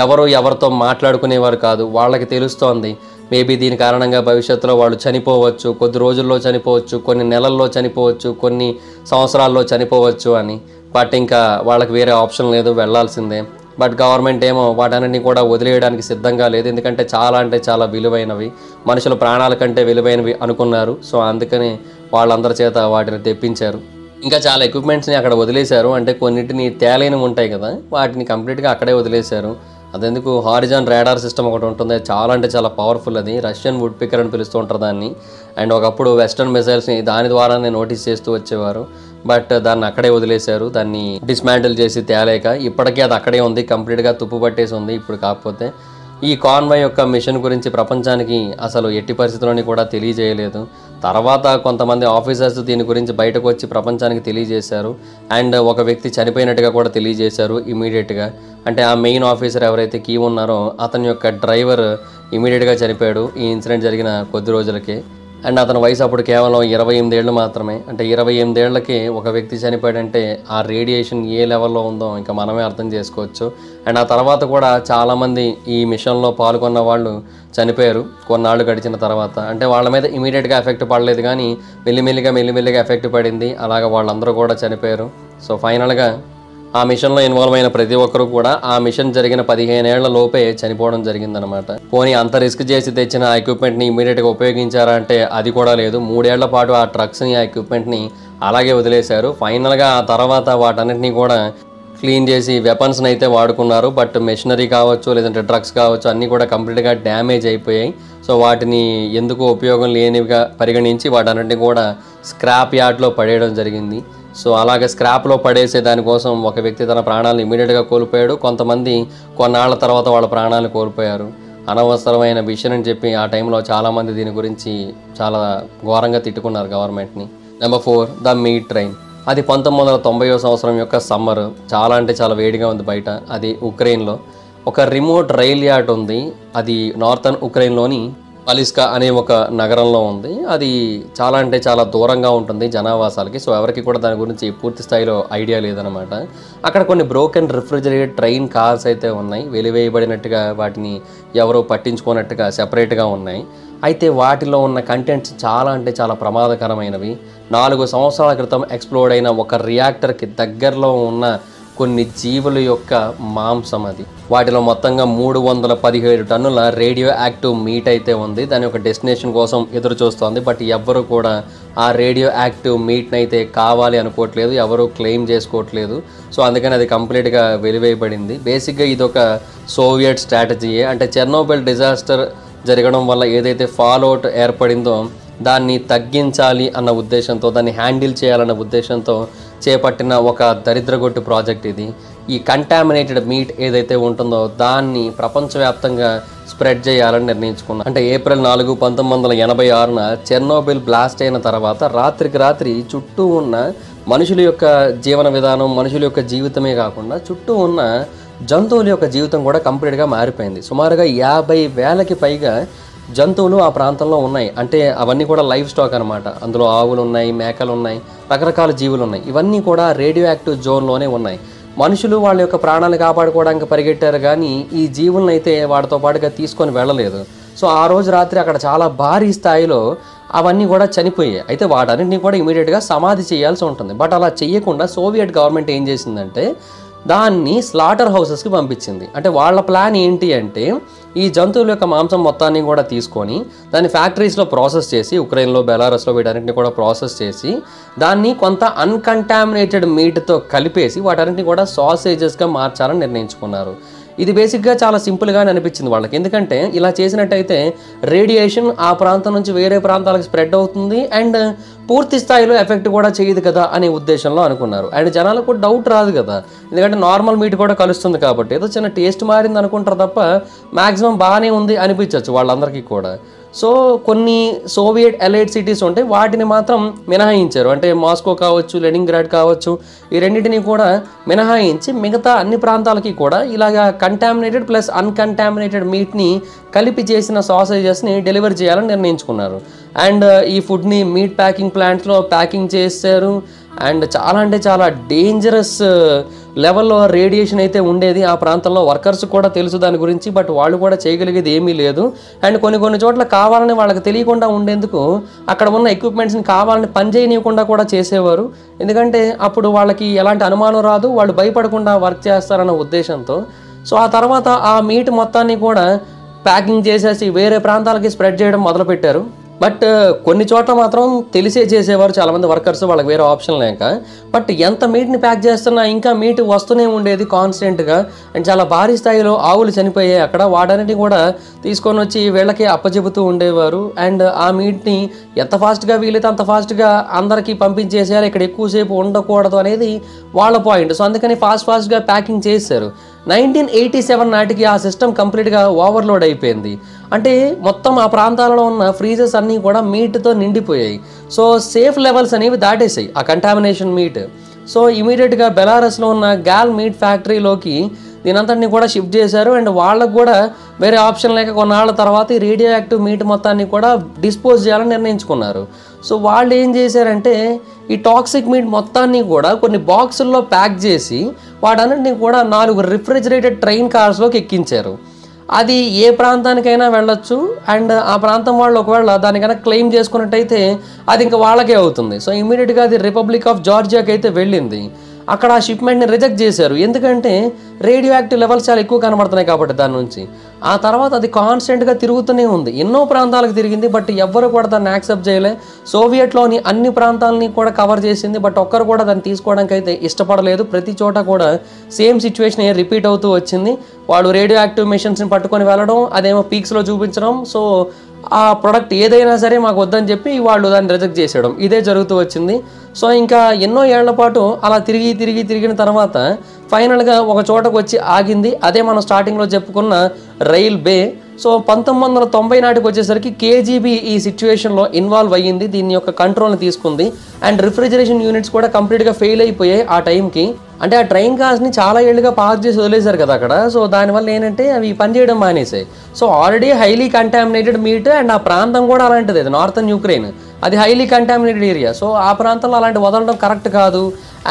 ఎవరితో మాట్లాడుకునేవారు కాదు. వాళ్ళకి తెలుస్తోంది మేబీ దీని కారణంగా భవిష్యత్తులో వాళ్ళు చనిపోవచ్చు, కొద్ది రోజుల్లో చనిపోవచ్చు, కొన్ని నెలల్లో చనిపోవచ్చు, కొన్ని సంవత్సరాల్లో చనిపోవచ్చు అని. బట్ ఇంకా వాళ్ళకి వేరే ఆప్షన్ లేదు, వెళ్ళాల్సిందే. బట్ గవర్నమెంట్ ఏమో వాటన్నిటిని కూడా వదిలేయడానికి సిద్ధంగా లేదు. ఎందుకంటే చాలా అంటే చాలా విలువైనవి, మనుషుల ప్రాణాల కంటే విలువైనవి అనుకున్నారు. సో అందుకని వాళ్ళందరి చేత వాటిని తెప్పించారు. ఇంకా చాలా ఎక్విప్మెంట్స్ని అక్కడ వదిలేశారు. అంటే కొన్నింటిని తేలేనివి ఉంటాయి కదా, వాటిని కంప్లీట్గా అక్కడే వదిలేశారు. అదెందుకు హారిజాన్ రాడార్ సిస్టమ్ ఒకటి ఉంటుంది, చాలా అంటే చాలా పవర్ఫుల్. అది రష్యన్ వుడ్ పికర్ అని పిలుస్తూ ఉంటారు దాన్ని. అండ్ ఒకప్పుడు వెస్టర్న్ మిసైల్స్ని దాని ద్వారానే నోటీస్ చేస్తూ వచ్చేవారు. బట్ దాన్ని అక్కడే వదిలేశారు, దాన్ని డిస్మాంటిల్ చేసి తేలేక. ఇప్పటికీ అది అక్కడే ఉంది, కంప్లీట్గా తుప్పు పట్టేసి ఉంది. ఇప్పుడు కాకపోతే ఈ కాన్వాయ్ యొక్క మిషన్ గురించి ప్రపంచానికి అసలు ఎట్టి పరిస్థితుల్లోని కూడా తెలియజేయలేదు. తర్వాత కొంతమంది ఆఫీసర్స్ దీని గురించి బయటకు వచ్చి ప్రపంచానికి తెలియజేశారు. అండ్ ఒక వ్యక్తి చనిపోయినట్టుగా కూడా తెలియజేశారు ఇమీడియట్గా. అంటే ఆ మెయిన్ ఆఫీసర్ ఎవరైతే కీ ఉన్నారో అతని యొక్క డ్రైవర్ ఇమీడియట్గా చనిపోయాడు ఈ ఇన్సిడెంట్ జరిగిన కొద్ది రోజులకే. అండ్ అతని వయసు అప్పుడు కేవలం 28 ఏళ్ళు మాత్రమే. అంటే 28 ఏళ్లకి ఒక వ్యక్తి చనిపోయాడంటే ఆ రేడియేషన్ ఏ లెవెల్లో ఉందో ఇంకా మనమే అర్థం చేసుకోవచ్చు. అండ్ ఆ తర్వాత కూడా చాలామంది ఈ మిషన్లో పాల్గొన్న వాళ్ళు చనిపోయారు కొన్నాళ్ళు గడిచిన తర్వాత. అంటే వాళ్ళ మీద ఇమీడియట్గా ఎఫెక్ట్ పడలేదు, కానీ మెల్లిమెల్లిగా ఎఫెక్ట్ పడింది. అలాగ వాళ్ళందరూ కూడా చనిపోయారు. సో ఫైనల్గా ఆ మిషన్లో ఇన్వాల్వ్ అయిన ప్రతి ఒక్కరు కూడా ఆ మిషన్ జరిగిన 15 ఏళ్ల లోపే చనిపోవడం జరిగిందనమాట. పోనీ అంత రిస్క్ చేసి తెచ్చిన ఆ ఎక్విప్మెంట్ని ఇమీడియట్గా ఉపయోగించారా అంటే అది కూడా లేదు. 3 ఏళ్ల పాటు ఆ ట్రక్స్ని, ఆ ఎక్విప్మెంట్ని అలాగే వదిలేశారు. ఫైనల్గా ఆ తర్వాత వాటన్నిటినీ కూడా క్లీన్ చేసి వెపన్స్ని అయితే వాడుకున్నారు. బట్ మెషినరీ కావచ్చు లేదంటే డ్రగ్స్ కావచ్చు అన్నీ కూడా కంప్లీట్గా డ్యామేజ్ అయిపోయాయి. సో వాటిని ఎందుకు ఉపయోగం లేనివిగా పరిగణించి వాటన్నింటినీ కూడా స్క్రాప్ యార్డ్లో పడేయడం జరిగింది. సో అలాగే స్క్రాప్లో పడేసే దానికోసం ఒక వ్యక్తి తన ప్రాణాలను ఇమీడియట్గా కోల్పోయాడు. కొంతమంది కొన్నాళ్ల తర్వాత వాళ్ళ ప్రాణాలను కోల్పోయారు. అనవసరమైన విషయం అని చెప్పి ఆ టైంలో చాలామంది దీని గురించి చాలా ఘోరంగా తిట్టుకున్నారు గవర్నమెంట్ని. Number 4, the meet train. అది 1990వ సంవత్సరం యొక్క సమ్మర్. చాలా అంటే చాలా వేడిగా ఉంది బయట. అది ఉక్రెయిన్లో ఒక రిమోట్ రైల్ యార్డ్ ఉంది. అది నార్థన్ ఉక్రెయిన్లోని పలిస్కా అనే ఒక నగరంలో ఉంది. అది చాలా అంటే చాలా దూరంగా ఉంటుంది జనావాసాలకి. సో ఎవరికి కూడా దాని గురించి పూర్తి స్థాయిలో ఐడియా లేదనమాట. అక్కడ కొన్ని బ్రోకెన్ రిఫ్రిజిరేటెడ్ ట్రైన్ కార్స్ అయితే ఉన్నాయి. వెలివేయబడినట్టుగా వాటిని ఎవరో పట్టించుకోనట్టుగా సెపరేట్గా ఉన్నాయి. అయితే వాటిలో ఉన్న కంటెంట్స్ చాలా అంటే చాలా ప్రమాదకరమైనవి. 4 సంవత్సరాల క్రితం ఎక్స్ప్లోడ్ అయిన ఒక రియాక్టర్కి దగ్గరలో ఉన్న కొన్ని జీవుల యొక్క మాంసం అది. వాటిలో మొత్తంగా 317 టన్నుల రేడియో యాక్టివ్ మీట్ అయితే ఉంది. దాని యొక్క డెస్టినేషన్ కోసం ఎదురు చూస్తోంది. బట్ ఎవ్వరు కూడా ఆ రేడియో యాక్టివ్ మీట్ని అయితే కావాలి అనుకోవట్లేదు, ఎవరు క్లెయిమ్ చేసుకోవట్లేదు. సో అందుకని అది కంప్లీట్గా వెలివేయబడింది. బేసిక్గా ఇది ఒక సోవియట్ స్ట్రాటజీయే. అంటే చెర్నోబిల్ డిజాస్టర్ జరగడం వల్ల ఏదైతే ఫాల్అవుట్ ఏర్పడిందో దాన్ని తగ్గించాలి అన్న ఉద్దేశంతో, దాన్ని హ్యాండిల్ చేయాలన్న ఉద్దేశంతో చేపట్టిన ఒక దరిద్రగొట్టు ప్రాజెక్ట్ ఇది. ఈ కంటామినేటెడ్ మీట్ ఏదైతే ఉంటుందో దాన్ని ప్రపంచవ్యాప్తంగా స్ప్రెడ్ చేయాలని నిర్ణయించుకున్నాం. అంటే ఏప్రిల్ 4, 1986న చెర్నోబిల్ బ్లాస్ట్ అయిన తర్వాత రాత్రికి రాత్రి చుట్టూ ఉన్న మనుషుల యొక్క జీవన విధానం, మనుషుల యొక్క జీవితమే కాకుండా చుట్టూ ఉన్న జంతువుల యొక్క జీవితం కూడా కంప్లీట్గా మారిపోయింది. సుమారుగా 50,000కి పైగా జంతువులు ఆ ప్రాంతంలో ఉన్నాయి. అంటే అవన్నీ కూడా లైవ్ స్టాక్ అనమాట. అందులో ఆవులు ఉన్నాయి, మేకలు ఉన్నాయి, రకరకాల జీవులు ఉన్నాయి. ఇవన్నీ కూడా రేడియో యాక్టివ్ జోన్లోనే ఉన్నాయి. మనుషులు వాళ్ళ యొక్క ప్రాణాలు కాపాడుకోవడానికి పరిగెట్టారు, కానీ ఈ జీవులను అయితే వాటితో పాటుగా తీసుకొని వెళ్ళలేదు. సో ఆ రోజు రాత్రి అక్కడ చాలా భారీ స్థాయిలో అవన్నీ కూడా చనిపోయాయి. అయితే వాటన్నింటినీ కూడా ఇమీడియట్గా సమాధి చేయాల్సి ఉంటుంది. బట్ అలా చేయకుండా సోవియట్ గవర్నమెంట్ ఏం చేసిందంటే దాన్ని స్లాటర్ హౌసెస్కి పంపించింది. అంటే వాళ్ళ ప్లాన్ ఏంటి అంటే ఈ జంతువుల యొక్క మాంసం మొత్తాన్ని కూడా తీసుకొని దాన్ని ఫ్యాక్టరీస్లో ప్రాసెస్ చేసి, ఉక్రెయిన్లో, బెలారస్లో వీటన్నింటిని కూడా ప్రాసెస్ చేసి దాన్ని కొంత అన్కంటామినేటెడ్ మీట్తో కలిపేసి వాటన్నింటిని కూడా సాసేజెస్గా మార్చాలని నిర్ణయించుకున్నారు. ఇది బేసిక్గా చాలా సింపుల్గానే అనిపించింది వాళ్ళకి. ఎందుకంటే ఇలా చేసినట్టయితే రేడియేషన్ ఆ ప్రాంతం నుంచి వేరే ప్రాంతాలకు స్ప్రెడ్ అవుతుంది అండ్ పూర్తి స్థాయిలో ఎఫెక్ట్ కూడా చేయదు కదా అనే ఉద్దేశంలో అనుకున్నారు. అండ్ జనాలకు కూడా డౌట్ రాదు కదా, ఎందుకంటే నార్మల్ మీట్ కూడా కలుస్తుంది కాబట్టి. ఏదో చిన్న టేస్ట్ మారింది అనుకుంటారు తప్ప మ్యాక్సిమం బాగానే ఉంది అనిపించవచ్చు వాళ్ళందరికీ కూడా. సో కొన్ని సోవియట్ ఎలైట్ సిటీస్ ఉంటాయి, వాటిని మాత్రం మినహాయించారు. అంటే మాస్కో కావచ్చు, లెనిన్గ్రాడ్ కావచ్చు, ఈ రెండింటిని కూడా మినహాయించి మిగతా అన్ని ప్రాంతాలకి కూడా ఇలాగా కంటామినేటెడ్ ప్లస్ అన్కంటామినేటెడ్ మీట్ని కలిపి చేసిన సాసేజెస్ని డెలివరీ చేయాలని నిర్ణయించుకున్నారు. అండ్ ఈ ఫుడ్ని మీట్ ప్యాకింగ్ ప్లాంట్స్లో ప్యాకింగ్ చేశారు. అండ్ చాలా అంటే చాలా డేంజరస్ లెవెల్లో రేడియేషన్ అయితే ఉండేది ఆ ప్రాంతంలో. వర్కర్స్ కూడా తెలుసు దాని గురించి, బట్ వాళ్ళు కూడా చేయగలిగేది ఏమీ లేదు. అండ్ కొన్ని చోట్ల కావాలని వాళ్ళకి తెలియకుండా ఉండేందుకు అక్కడ ఉన్న ఎక్విప్మెంట్స్ని కావాలని పనిచేయనివ్వకుండా కూడా చేసేవారు. ఎందుకంటే అప్పుడు వాళ్ళకి ఎలాంటి అనుమానం రాదు, వాళ్ళు భయపడకుండా వర్క్ చేస్తారన్న ఉద్దేశంతో. సో ఆ తర్వాత ఆ మీట్ మొత్తాన్ని కూడా ప్యాకింగ్ చేసేసి వేరే ప్రాంతాలకి స్ప్రెడ్ చేయడం మొదలుపెట్టారు. బట్ కొన్ని చోట్ల మాత్రం తెలిసే చేసేవారు చాలామంది వర్కర్స్, వాళ్ళకి వేరే ఆప్షన్ లేక. బట్ ఎంత మీట్ని ప్యాక్ చేస్తున్నా ఇంకా మీట్ వస్తూనే ఉండేది కాన్స్టెంట్గా. అండ్ చాలా భారీ స్థాయిలో ఆవులు చనిపోయాయి అక్కడ. వాటన్నిటిని కూడా తీసుకొని వచ్చి వీళ్ళకి అప్పచెబుతూ ఉండేవారు. అండ్ ఆ మీట్ని ఎంత ఫాస్ట్గా వీలైతే అంత ఫాస్ట్గా అందరికీ పంపించేసేయాలి, ఇక్కడ ఎక్కువసేపు ఉండకూడదు అనేది వాళ్ళ పాయింట్. సో అందుకని ఫాస్ట్గా ప్యాకింగ్ చేశారు. 1987 నాటికి ఆ సిస్టమ్ కంప్లీట్గా ఓవర్లోడ్ అయిపోయింది. అంటే మొత్తం ఆ ప్రాంతాలలో ఉన్న ఫ్రీజర్స్ అన్నీ కూడా మీట్తో నిండిపోయాయి. సో సేఫ్ లెవెల్స్ అనేవి దాటేసాయి ఆ కంటామినేషన్ మీట్. సో ఇమీడియట్గా బెలారస్లో ఉన్న గాల్ మీట్ ఫ్యాక్టరీలోకి దీనంతటిని కూడా షిఫ్ట్ చేశారు. అండ్ వాళ్ళకు కూడా వేరే ఆప్షన్ లేక కొన్నాళ్ళ తర్వాత ఈ రేడియో యాక్టివ్ మీట్ మొత్తాన్ని కూడా డిస్పోజ్ చేయాలని నిర్ణయించుకున్నారు. సో వాళ్ళు ఏం చేశారంటే ఈ టాక్సిక్ మీట్ మొత్తాన్ని కూడా కొన్ని బాక్సుల్లో ప్యాక్ చేసి వాటన్నింటినీ కూడా 4 రిఫ్రిజిరేటెడ్ ట్రైన్ కార్స్లోకి ఎక్కించారు. అది ఏ ప్రాంతానికైనా వెళ్ళొచ్చు. అండ్ ఆ ప్రాంతం వాళ్ళు ఒకవేళ దానికైనా క్లెయిమ్ చేసుకున్నట్టయితే అది ఇంకా వాళ్ళకే అవుతుంది. సో ఇమీడియట్గా అది రిపబ్లిక్ ఆఫ్ జార్జియాకి అయితే వెళ్ళింది. అక్కడ ఆ షిప్మెంట్ని రిజెక్ట్ చేశారు. ఎందుకంటే రేడియో యాక్టివ్ లెవెల్స్ చాలా ఎక్కువ కనబడుతున్నాయి కాబట్టి దాని నుంచి. ఆ తర్వాత అది కాన్స్టెంట్గా తిరుగుతూనే ఉంది, ఎన్నో ప్రాంతాలకు తిరిగింది, బట్ ఎవ్వరు కూడా దాన్ని యాక్సెప్ట్ చేయలే. సోవియట్లోని అన్ని ప్రాంతాలని కూడా కవర్ చేసింది, బట్ ఒక్కరు కూడా దాన్ని తీసుకోవడానికి అయితే ఇష్టపడలేదు. ప్రతి చోట కూడా సేమ్ సిచ్యువేషన్ రిపీట్ అవుతూ వచ్చింది. వాళ్ళు రేడియో యాక్టివ్ మిషన్స్ని పట్టుకొని వెళ్ళడం, అదేమో పీక్స్లో చూపించడం. సో ఆ ప్రోడక్ట్ ఏదైనా సరే మాకు వద్దని చెప్పి వాళ్ళు దాన్ని రిజెక్ట్ చేసేయడం, ఇదే జరుగుతూ వచ్చింది. సో ఇంకా ఎన్నో ఏళ్ల పాటు అలా తిరిగిన తర్వాత ఫైనల్గా ఒక చోటకు వచ్చి ఆగింది. అదే మనం స్టార్టింగ్లో చెప్పుకున్న రైల్ బే. సో 1990 నాటికి వచ్చేసరికి కేజీబీ ఈ సిచ్యువేషన్లో ఇన్వాల్వ్ అయ్యింది, దీని యొక్క కంట్రోల్ని తీసుకుంది. అండ్ రిఫ్రిజరేషన్ యూనిట్స్ కూడా కంప్లీట్గా ఫెయిల్ అయిపోయాయి ఆ టైంకి. అంటే ఆ ట్రైన్ కార్స్ని చాలా ఏళ్ళుగా పార్క్ చేసి వదిలేశారు కదా అక్కడ. సో దానివల్ల ఏంటంటే అవి పనిచేయడం మానేసాయి. So already highly contaminated meat, and ఆ ప్రాంతం కూడా అలాంటిది, అది నార్థన్ యుక్రెయిన్, అది హైలీ కంటామినేటెడ్ ఏరియా. సో ఆ ప్రాంతంలో అలాంటి వదలడం కరెక్ట్ కాదు.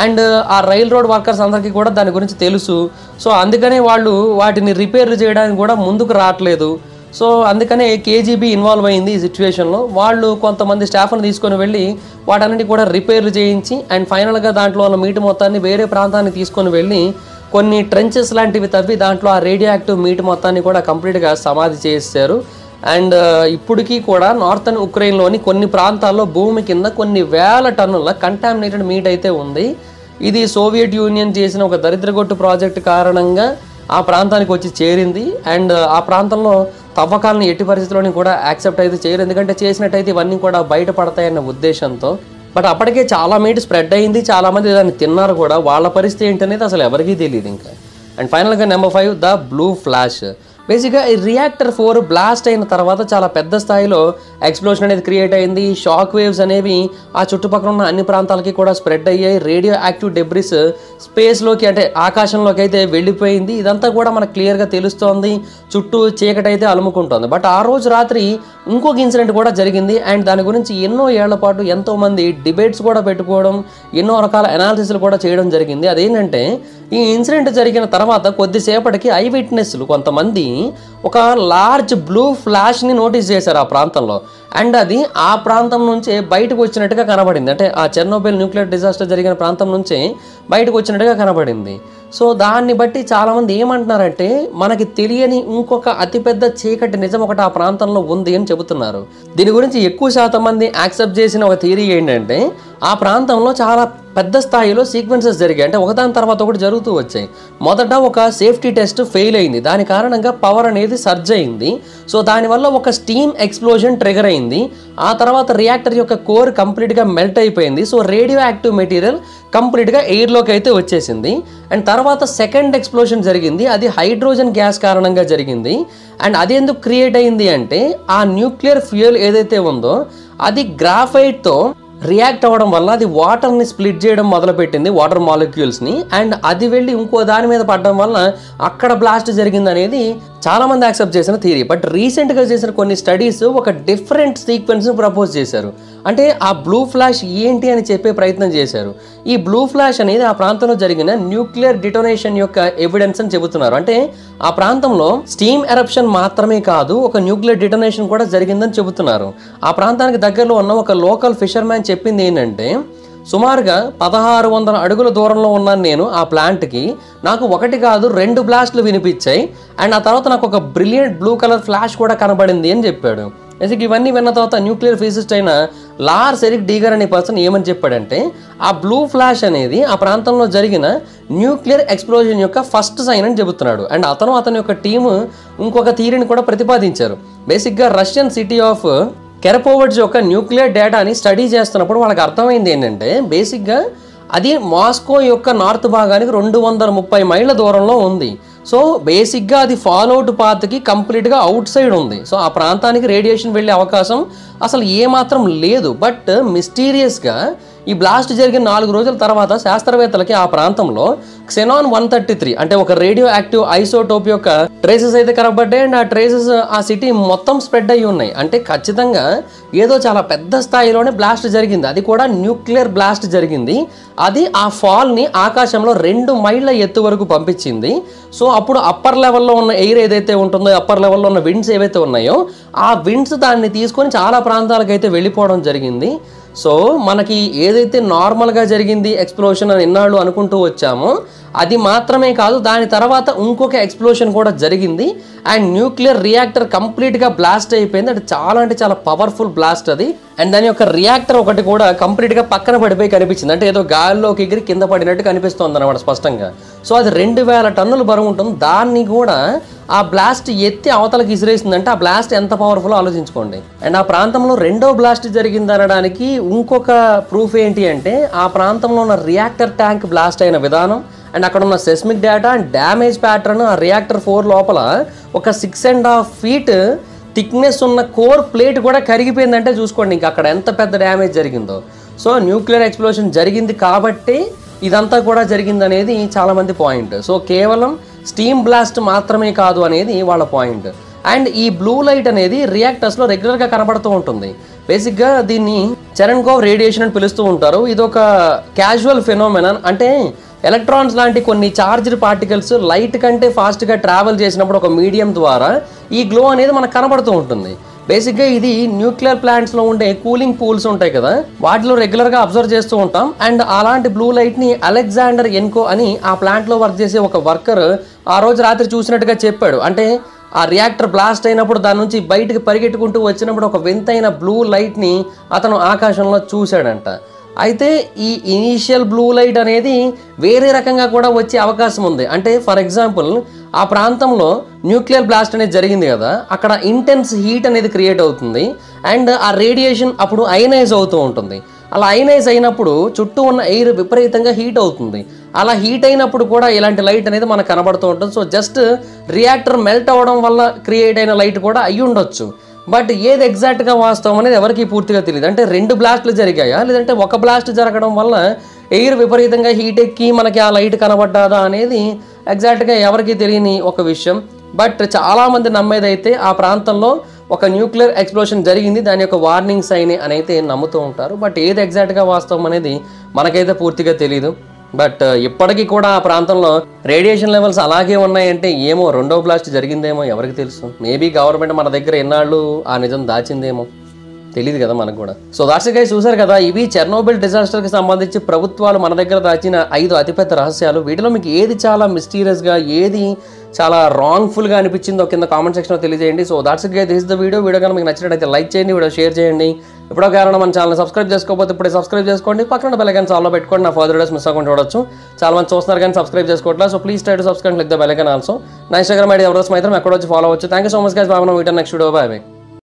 అండ్ ఆ రైల్ రోడ్ వర్కర్స్ అందరికీ కూడా దాని గురించి తెలుసు. సో అందుకనే వాళ్ళు వాటిని రిపేర్లు చేయడానికి కూడా ముందుకు రావట్లేదు. సో అందుకనే కేజీబీ ఇన్వాల్వ్ అయింది ఈ సిచ్యువేషన్లో. వాళ్ళు కొంతమంది స్టాఫ్ని తీసుకొని వెళ్ళి వాటన్నిటి కూడా రిపేర్లు చేయించి, అండ్ ఫైనల్గా దాంట్లో ఉన్న మీట్ మొత్తాన్ని వేరే ప్రాంతానికి తీసుకొని వెళ్ళి కొన్ని ట్రెంచెస్ లాంటివి తవ్వి దాంట్లో ఆ రేడియో యాక్టివ్ మీట్ మొత్తాన్ని కూడా కంప్లీట్గా సమాధి చేశారు. అండ్ ఇప్పటికీ కూడా నార్థన్ ఉక్రెయిన్లోని కొన్ని ప్రాంతాల్లో భూమి కింద కొన్ని వేల టన్నుల కంటామినేటెడ్ మీట్ అయితే ఉంది. ఇది సోవియట్ యూనియన్ చేసిన ఒక దరిద్రగొట్టు ప్రాజెక్ట్ కారణంగా ఆ ప్రాంతానికి వచ్చి చేరింది. అండ్ ఆ ప్రాంతంలో తవ్వకాలను ఎట్టి పరిస్థితుల్లోని కూడా యాక్సెప్ట్ అయితే చేయరు, ఎందుకంటే చేసినట్టయితే ఇవన్నీ కూడా బయటపడతాయన్న ఉద్దేశంతో. బట్ అప్పటికే చాలా మీట్ స్ప్రెడ్ అయింది, చాలామంది దాన్ని తిన్నారు కూడా. వాళ్ళ పరిస్థితి ఏంటనేది అసలు ఎవరికీ తెలియదు ఇంకా. అండ్ ఫైనల్గా నెంబర్ 5, ద బ్లూ ఫ్లాష్. బేసిక్గా ఈ రియాక్టర్ 4 బ్లాస్ట్ అయిన తర్వాత చాలా పెద్ద స్థాయిలో ఎక్స్ప్లోషన్ అనేది క్రియేట్ అయింది. షాక్ వేవ్స్ అనేవి ఆ చుట్టుపక్కల ఉన్న అన్ని ప్రాంతాలకి కూడా స్ప్రెడ్ అయ్యాయి. రేడియో యాక్టివ్ డెబ్రిస్ స్పేస్లోకి, అంటే ఆకాశంలోకి అయితే వెళ్ళిపోయింది. ఇదంతా కూడా మనకు క్లియర్గా తెలుస్తోంది. చుట్టూ చీకటి అయితే అలుముకుంటోంది. బట్ ఆ రోజు రాత్రి ఇంకొక ఇన్సిడెంట్ కూడా జరిగింది. అండ్ దాని గురించి ఎన్నో ఏళ్ల పాటు ఎంతోమంది డిబేట్స్ కూడా పెట్టుకోవడం, ఎన్నో రకాల అనాలిసిస్లు కూడా చేయడం జరిగింది. అదేంటంటే ఈ ఇన్సిడెంట్ జరిగిన తర్వాత కొద్దిసేపటికి ఐ విట్నెస్లు కొంతమంది ఒక లార్జ్ బ్లూ ఫ్లాష్ని నోటీస్ చేశారు ఆ ప్రాంతంలో. అండ్ అది ఆ ప్రాంతం నుంచే బయటకు వచ్చినట్టుగా కనబడింది. అంటే ఆ చెర్నోబిల్ న్యూక్లియర్ డిజాస్టర్ జరిగిన ప్రాంతం నుంచే బయటకు వచ్చినట్టుగా కనబడింది. సో దాన్ని బట్టి చాలామంది ఏమంటున్నారంటే మనకి తెలియని ఇంకొక అతిపెద్ద చీకటి నిజం ఒకటి ఆ ప్రాంతంలో ఉంది అని చెబుతున్నారు. దీని గురించి ఎక్కువ శాతం మంది యాక్సెప్ట్ చేసిన ఒక థియరీ ఏంటంటే ఆ ప్రాంతంలో చాలా పెద్ద స్థాయిలో సీక్వెన్సెస్ జరిగాయి, అంటే ఒకదాని తర్వాత ఒకటి జరుగుతూ వచ్చాయి. మొదట ఒక సేఫ్టీ టెస్ట్ ఫెయిల్ అయింది, దాని కారణంగా పవర్ అనేది సర్జ్ అయింది. సో దానివల్ల ఒక స్టీమ్ ఎక్స్ప్లోజన్ ట్రిగర్ అయింది. ఆ తర్వాత రియాక్టర్ యొక్క కోర్ కంప్లీట్గా మెల్ట్ అయిపోయింది. సో రేడియో యాక్టివ్ మెటీరియల్ కంప్లీట్గా ఎయిర్లోకి అయితే వచ్చేసింది. అండ్ తర్వాత సెకండ్ ఎక్స్ప్లోజన్ జరిగింది, అది హైడ్రోజన్ గ్యాస్ కారణంగా జరిగింది. అండ్ అది ఎందుకు క్రియేట్ అయింది అంటే ఆ న్యూక్లియర్ ఫ్యూయల్ ఏదైతే ఉందో అది గ్రాఫైట్తో రియాక్ట్ అవ్వడం వల్ల అది వాటర్ని స్ప్లిట్ చేయడం మొదలుపెట్టింది, వాటర్ మాలిక్యూల్స్ని. అండ్ అది వెళ్ళి ఇంకో దాని మీద పడడం వల్ల అక్కడ బ్లాస్ట్ జరిగింది అనేది చాలామంది యాక్సెప్ట్ చేసిన థియరీ. బట్ రీసెంట్గా చేసిన కొన్ని స్టడీస్ ఒక డిఫరెంట్ సీక్వెన్స్ని ప్రపోజ్ చేశారు. అంటే ఆ బ్లూ ఫ్లాష్ ఏంటి అని చెప్పే ప్రయత్నం చేశారు. ఈ బ్లూ ఫ్లాష్ అనేది ఆ ప్రాంతంలో జరిగిన న్యూక్లియర్ డిటోనేషన్ యొక్క ఎవిడెన్స్ అని చెబుతున్నారు. అంటే ఆ ప్రాంతంలో స్టీమ్ ఎరప్షన్ మాత్రమే కాదు, ఒక న్యూక్లియర్ డిటోనేషన్ కూడా జరిగిందని చెబుతున్నారు. ఆ ప్రాంతానికి దగ్గరలో ఉన్న ఒక లోకల్ ఫిషర్మ్యాన్ చెప్పింది ఏంటంటే సుమారుగా 1600 అడుగుల దూరంలో ఉన్నాను నేను ఆ ప్లాంట్కి, నాకు ఒకటి కాదు 2 బ్లాస్ట్లు వినిపించాయి. అండ్ ఆ తర్వాత నాకు ఒక బ్రిలియంట్ బ్లూ కలర్ ఫ్లాష్ కూడా కనబడింది అని చెప్పాడు. బేసిక్ ఇవన్నీ విన్న తర్వాత న్యూక్లియర్ ఫిజిసిస్ట్ అయిన లార్స్ ఎరిక్ డీగర్ అనే పర్సన్ ఏమని చెప్పాడంటే ఆ బ్లూ ఫ్లాష్ అనేది ఆ ప్రాంతంలో జరిగిన న్యూక్లియర్ ఎక్స్ప్లోజన్ యొక్క ఫస్ట్ సైన్ అని చెబుతున్నాడు. అండ్ అతని యొక్క టీము ఇంకొక థియరీని కూడా ప్రతిపాదించారు. బేసిక్గా రష్యన్ సిటీ ఆఫ్ కెరపోవడ్జ్ యొక్క న్యూక్లియర్ డేటాని స్టడీ చేస్తున్నప్పుడు వాళ్ళకి అర్థమైంది ఏంటంటే బేసిక్గా అది మాస్కో యొక్క నార్త్ భాగానికి 230 మైళ్ళ దూరంలో ఉంది. సో బేసిక్గా అది ఫాలోఅవుట్ పాత్కి కంప్లీట్గా అవుట్ సైడ్ ఉంది. సో ఆ ప్రాంతానికి రేడియేషన్ వెళ్ళే అవకాశం అసలు ఏమాత్రం లేదు. బట్ మిస్టీరియస్గా ఈ బ్లాస్ట్ జరిగిన 4 రోజుల తర్వాత శాస్త్రవేత్తలకి ఆ ప్రాంతంలో క్సెనాన్ 133 అంటే ఒక రేడియో యాక్టివ్ ఐసోటోప్ యొక్క ట్రేసెస్ అయితే కనబడ్డాయి. అండ్ ఆ ట్రేసెస్ ఆ సిటీ మొత్తం స్ప్రెడ్ అయ్యి ఉన్నాయి. అంటే ఖచ్చితంగా ఏదో చాలా పెద్ద స్థాయిలోనే బ్లాస్ట్ జరిగింది, అది కూడా న్యూక్లియర్ బ్లాస్ట్ జరిగింది. అది ఆ ఫాల్ని ఆకాశంలో 2 మైళ్ళ ఎత్తు వరకు పంపించింది. సో అప్పుడు అప్పర్ లెవెల్లో ఉన్న ఎయిర్ ఏదైతే ఉంటుందో, అప్పర్ లెవెల్లో ఉన్న విండ్స్ ఏవైతే ఉన్నాయో ఆ విండ్స్ దాన్ని తీసుకొని చాలా ప్రాంతాలకు అయితే వెళ్ళిపోవడం జరిగింది. సో మనకి ఏదైతే నార్మల్గా జరిగింది ఎక్స్ప్లోషన్ అని ఎన్నాళ్ళు అనుకుంటూ వచ్చామో అది మాత్రమే కాదు, దాని తర్వాత ఇంకొక ఎక్స్ప్లోషన్ కూడా జరిగింది అండ్ న్యూక్లియర్ రియాక్టర్ కంప్లీట్గా బ్లాస్ట్ అయిపోయింది. అంటే చాలా పవర్ఫుల్ బ్లాస్ట్ అది. అండ్ దాని యొక్క రియాక్టర్ ఒకటి కూడా కంప్లీట్గా పక్కన పడిపోయి కనిపించింది, అంటే ఏదో గాలిలోకి ఎగిరి కింద పడినట్టు కనిపిస్తుంది అనమాట స్పష్టంగా. సో అది 2000 టన్నులు బరువు ఉంటుంది. దాన్ని కూడా ఆ బ్లాస్ట్ ఎత్తి అవతలకి ఇసిరేసిందంటే ఆ బ్లాస్ట్ ఎంత పవర్ఫుల్ ఆలోచించుకోండి. అండ్ ఆ ప్రాంతంలో రెండో బ్లాస్ట్ జరిగింది అనడానికి ఇంకొక ప్రూఫ్ ఏంటి అంటే ఆ ప్రాంతంలో ఉన్న రియాక్టర్ ట్యాంక్ బ్లాస్ట్ అయిన విధానం అండ్ అక్కడ ఉన్న seismic data and damage pattern. ఆ రియాక్టర్ 4 లోపల ఒక 6.5 feet థిక్నెస్ ఉన్న కోర్ ప్లేట్ కూడా కరిగిపోయిందంటే చూసుకోండి ఇంకా అక్కడ ఎంత పెద్ద డ్యామేజ్ జరిగిందో. సో న్యూక్లియర్ ఎక్స్ప్లోషన్ జరిగింది కాబట్టి ఇదంతా కూడా జరిగింది అనేది చాలామంది పాయింట్. సో కేవలం స్టీమ్ బ్లాస్ట్ మాత్రమే కాదు అనేది వాళ్ళ పాయింట్. అండ్ ఈ బ్లూ లైట్ అనేది రియాక్టర్స్లో రెగ్యులర్గా కనబడుతూ ఉంటుంది. బేసిక్గా దీన్ని చెరెన్కోవ్ రేడియేషన్ అని పిలుస్తూ ఉంటారు. ఇది ఒక క్యాజువల్ ఫెనోమెనన్, అంటే ఎలక్ట్రాన్స్ లాంటి కొన్ని చార్జ్డ్ పార్టికల్స్ లైట్ కంటే ఫాస్ట్గా ట్రావెల్ చేసినప్పుడు ఒక మీడియం ద్వారా ఈ గ్లో అనేది మనకు కనబడుతూ ఉంటుంది. బేసిక్గా ఇది న్యూక్లియర్ ప్లాంట్స్లో ఉండే కూలింగ్ పూల్స్ ఉంటాయి కదా, వాటిలో రెగ్యులర్గా అబ్జర్వ్ చేస్తూ ఉంటాం. అండ్ అలాంటి బ్లూ లైట్ని అలెగ్జాండర్ ఎన్కో అని ఆ ప్లాంట్లో వర్క్ చేసే ఒక వర్కర్ ఆ రోజు రాత్రి చూసినట్టుగా చెప్పాడు. అంటే ఆ రియాక్టర్ బ్లాస్ట్ అయినప్పుడు దాని నుంచి బయటకు పరిగెట్టుకుంటూ వచ్చినప్పుడు ఒక వింతైన బ్లూ లైట్ని అతను ఆకాశంలో చూశాడంట. అయితే ఈ ఇనీషియల్ బ్లూ లైట్ అనేది వేరే రకంగా కూడా వచ్చే అవకాశం ఉంది. అంటే ఫర్ ఎగ్జాంపుల్ ఆ ప్రాంతంలో న్యూక్లియర్ బ్లాస్ట్ అనేది జరిగింది కదా, అక్కడ ఇంటెన్స్ హీట్ అనేది క్రియేట్ అవుతుంది అండ్ ఆ రేడియేషన్ అప్పుడు అయనైజ్ అవుతూ ఉంటుంది. అలా అయనైజ్ అయినప్పుడు చుట్టూ ఉన్న ఎయిర్ విపరీతంగా హీట్ అవుతుంది. అలా హీట్ అయినప్పుడు కూడా ఇలాంటి లైట్ అనేది మనకు కనబడుతూ ఉంటుంది. సో జస్ట్ రియాక్టర్ మెల్ట్ అవ్వడం వల్ల క్రియేట్ అయిన లైట్ కూడా అయ్యి ఉండొచ్చు. బట్ ఏది ఎగ్జాక్ట్గా వాస్తవం అనేది ఎవరికి పూర్తిగా తెలియదు. అంటే 2 బ్లాస్ట్లు జరిగాయా లేదంటే ఒక బ్లాస్ట్ జరగడం వల్ల ఎయిర్ విపరీతంగా హీట్ ఎక్కి మనకి ఆ లైట్ కనబడ్డాదా అనేది ఎగ్జాక్ట్గా ఎవరికి తెలియని ఒక విషయం. బట్ చాలామంది నమ్మేదైతే ఆ ప్రాంతంలో ఒక న్యూక్లియర్ ఎక్స్ప్లోషన్ జరిగింది, దాని యొక్క వార్నింగ్ సైన్ అని అయితే నమ్ముతూ ఉంటారు. బట్ ఏది ఎగ్జాక్ట్గా వాస్తవం అనేది మనకైతే పూర్తిగా తెలియదు. బట్ ఇప్పటికీ కూడా ఆ ప్రాంతంలో రేడియేషన్ లెవెల్స్ అలాగే ఉన్నాయంటే ఏమో రెండో బ్లాస్ట్ జరిగిందేమో ఎవరికి తెలుసు. మేబీ గవర్నమెంట్ మన దగ్గర ఎన్నాళ్ళు ఆ నిజం దాచిందేమో తెలియదు కదా మనకు కూడా. సో దాట్స్ ఇట్ గైస్, చూసారు కదా, ఇవి చెర్నోబిల్ డిజాస్టర్కి సంబంధించి ప్రభుత్వాలు మన దగ్గర దాచిన 5 అతిపెద్ద రహస్యాలు. వీటిలో మీకు ఏది చాలా మిస్టీరియస్గా, ఏది చాలా రాంగ్ఫుల్గా అనిపించిందో కింద కామెంట్ సెక్షన్లో తెలియజేయండి. So that's it guys, this is the video. Video కనుక మీకు నచ్చినట్లయితే లైక్ చేయండి, వీడియో షేర్ చేయండి. ఇప్పుడో కారణం మన ఛానల్ సబ్స్క్రైబ్ చేసుకోకపోతే ఇప్పుడే సబ్స్క్రైబ్ చేసుకోండి, పక్కన బెల్ ఐకాన్ ఆల్లో పెట్టుకోండి, నా ఫర్దర్ వీడియోస్ మిస్ అవ్వకుండా చూడొచ్చు. చాలా మంది చూస్తున్నారు కానీ సబ్స్క్రైబ్ చేసుకోవట్లేదు. So please try to subscribe, click the bell icon also. నా ఇన్స్టాగ్రామ్ ఐడి ఎవరోస్ మాత్రం ఎక్కడ వచ్చి ఫాలో అవ్వచ్చు. Thank you so much guys, బాగా మీటర్ నెక్స్ట్ వీడియో. Bye by.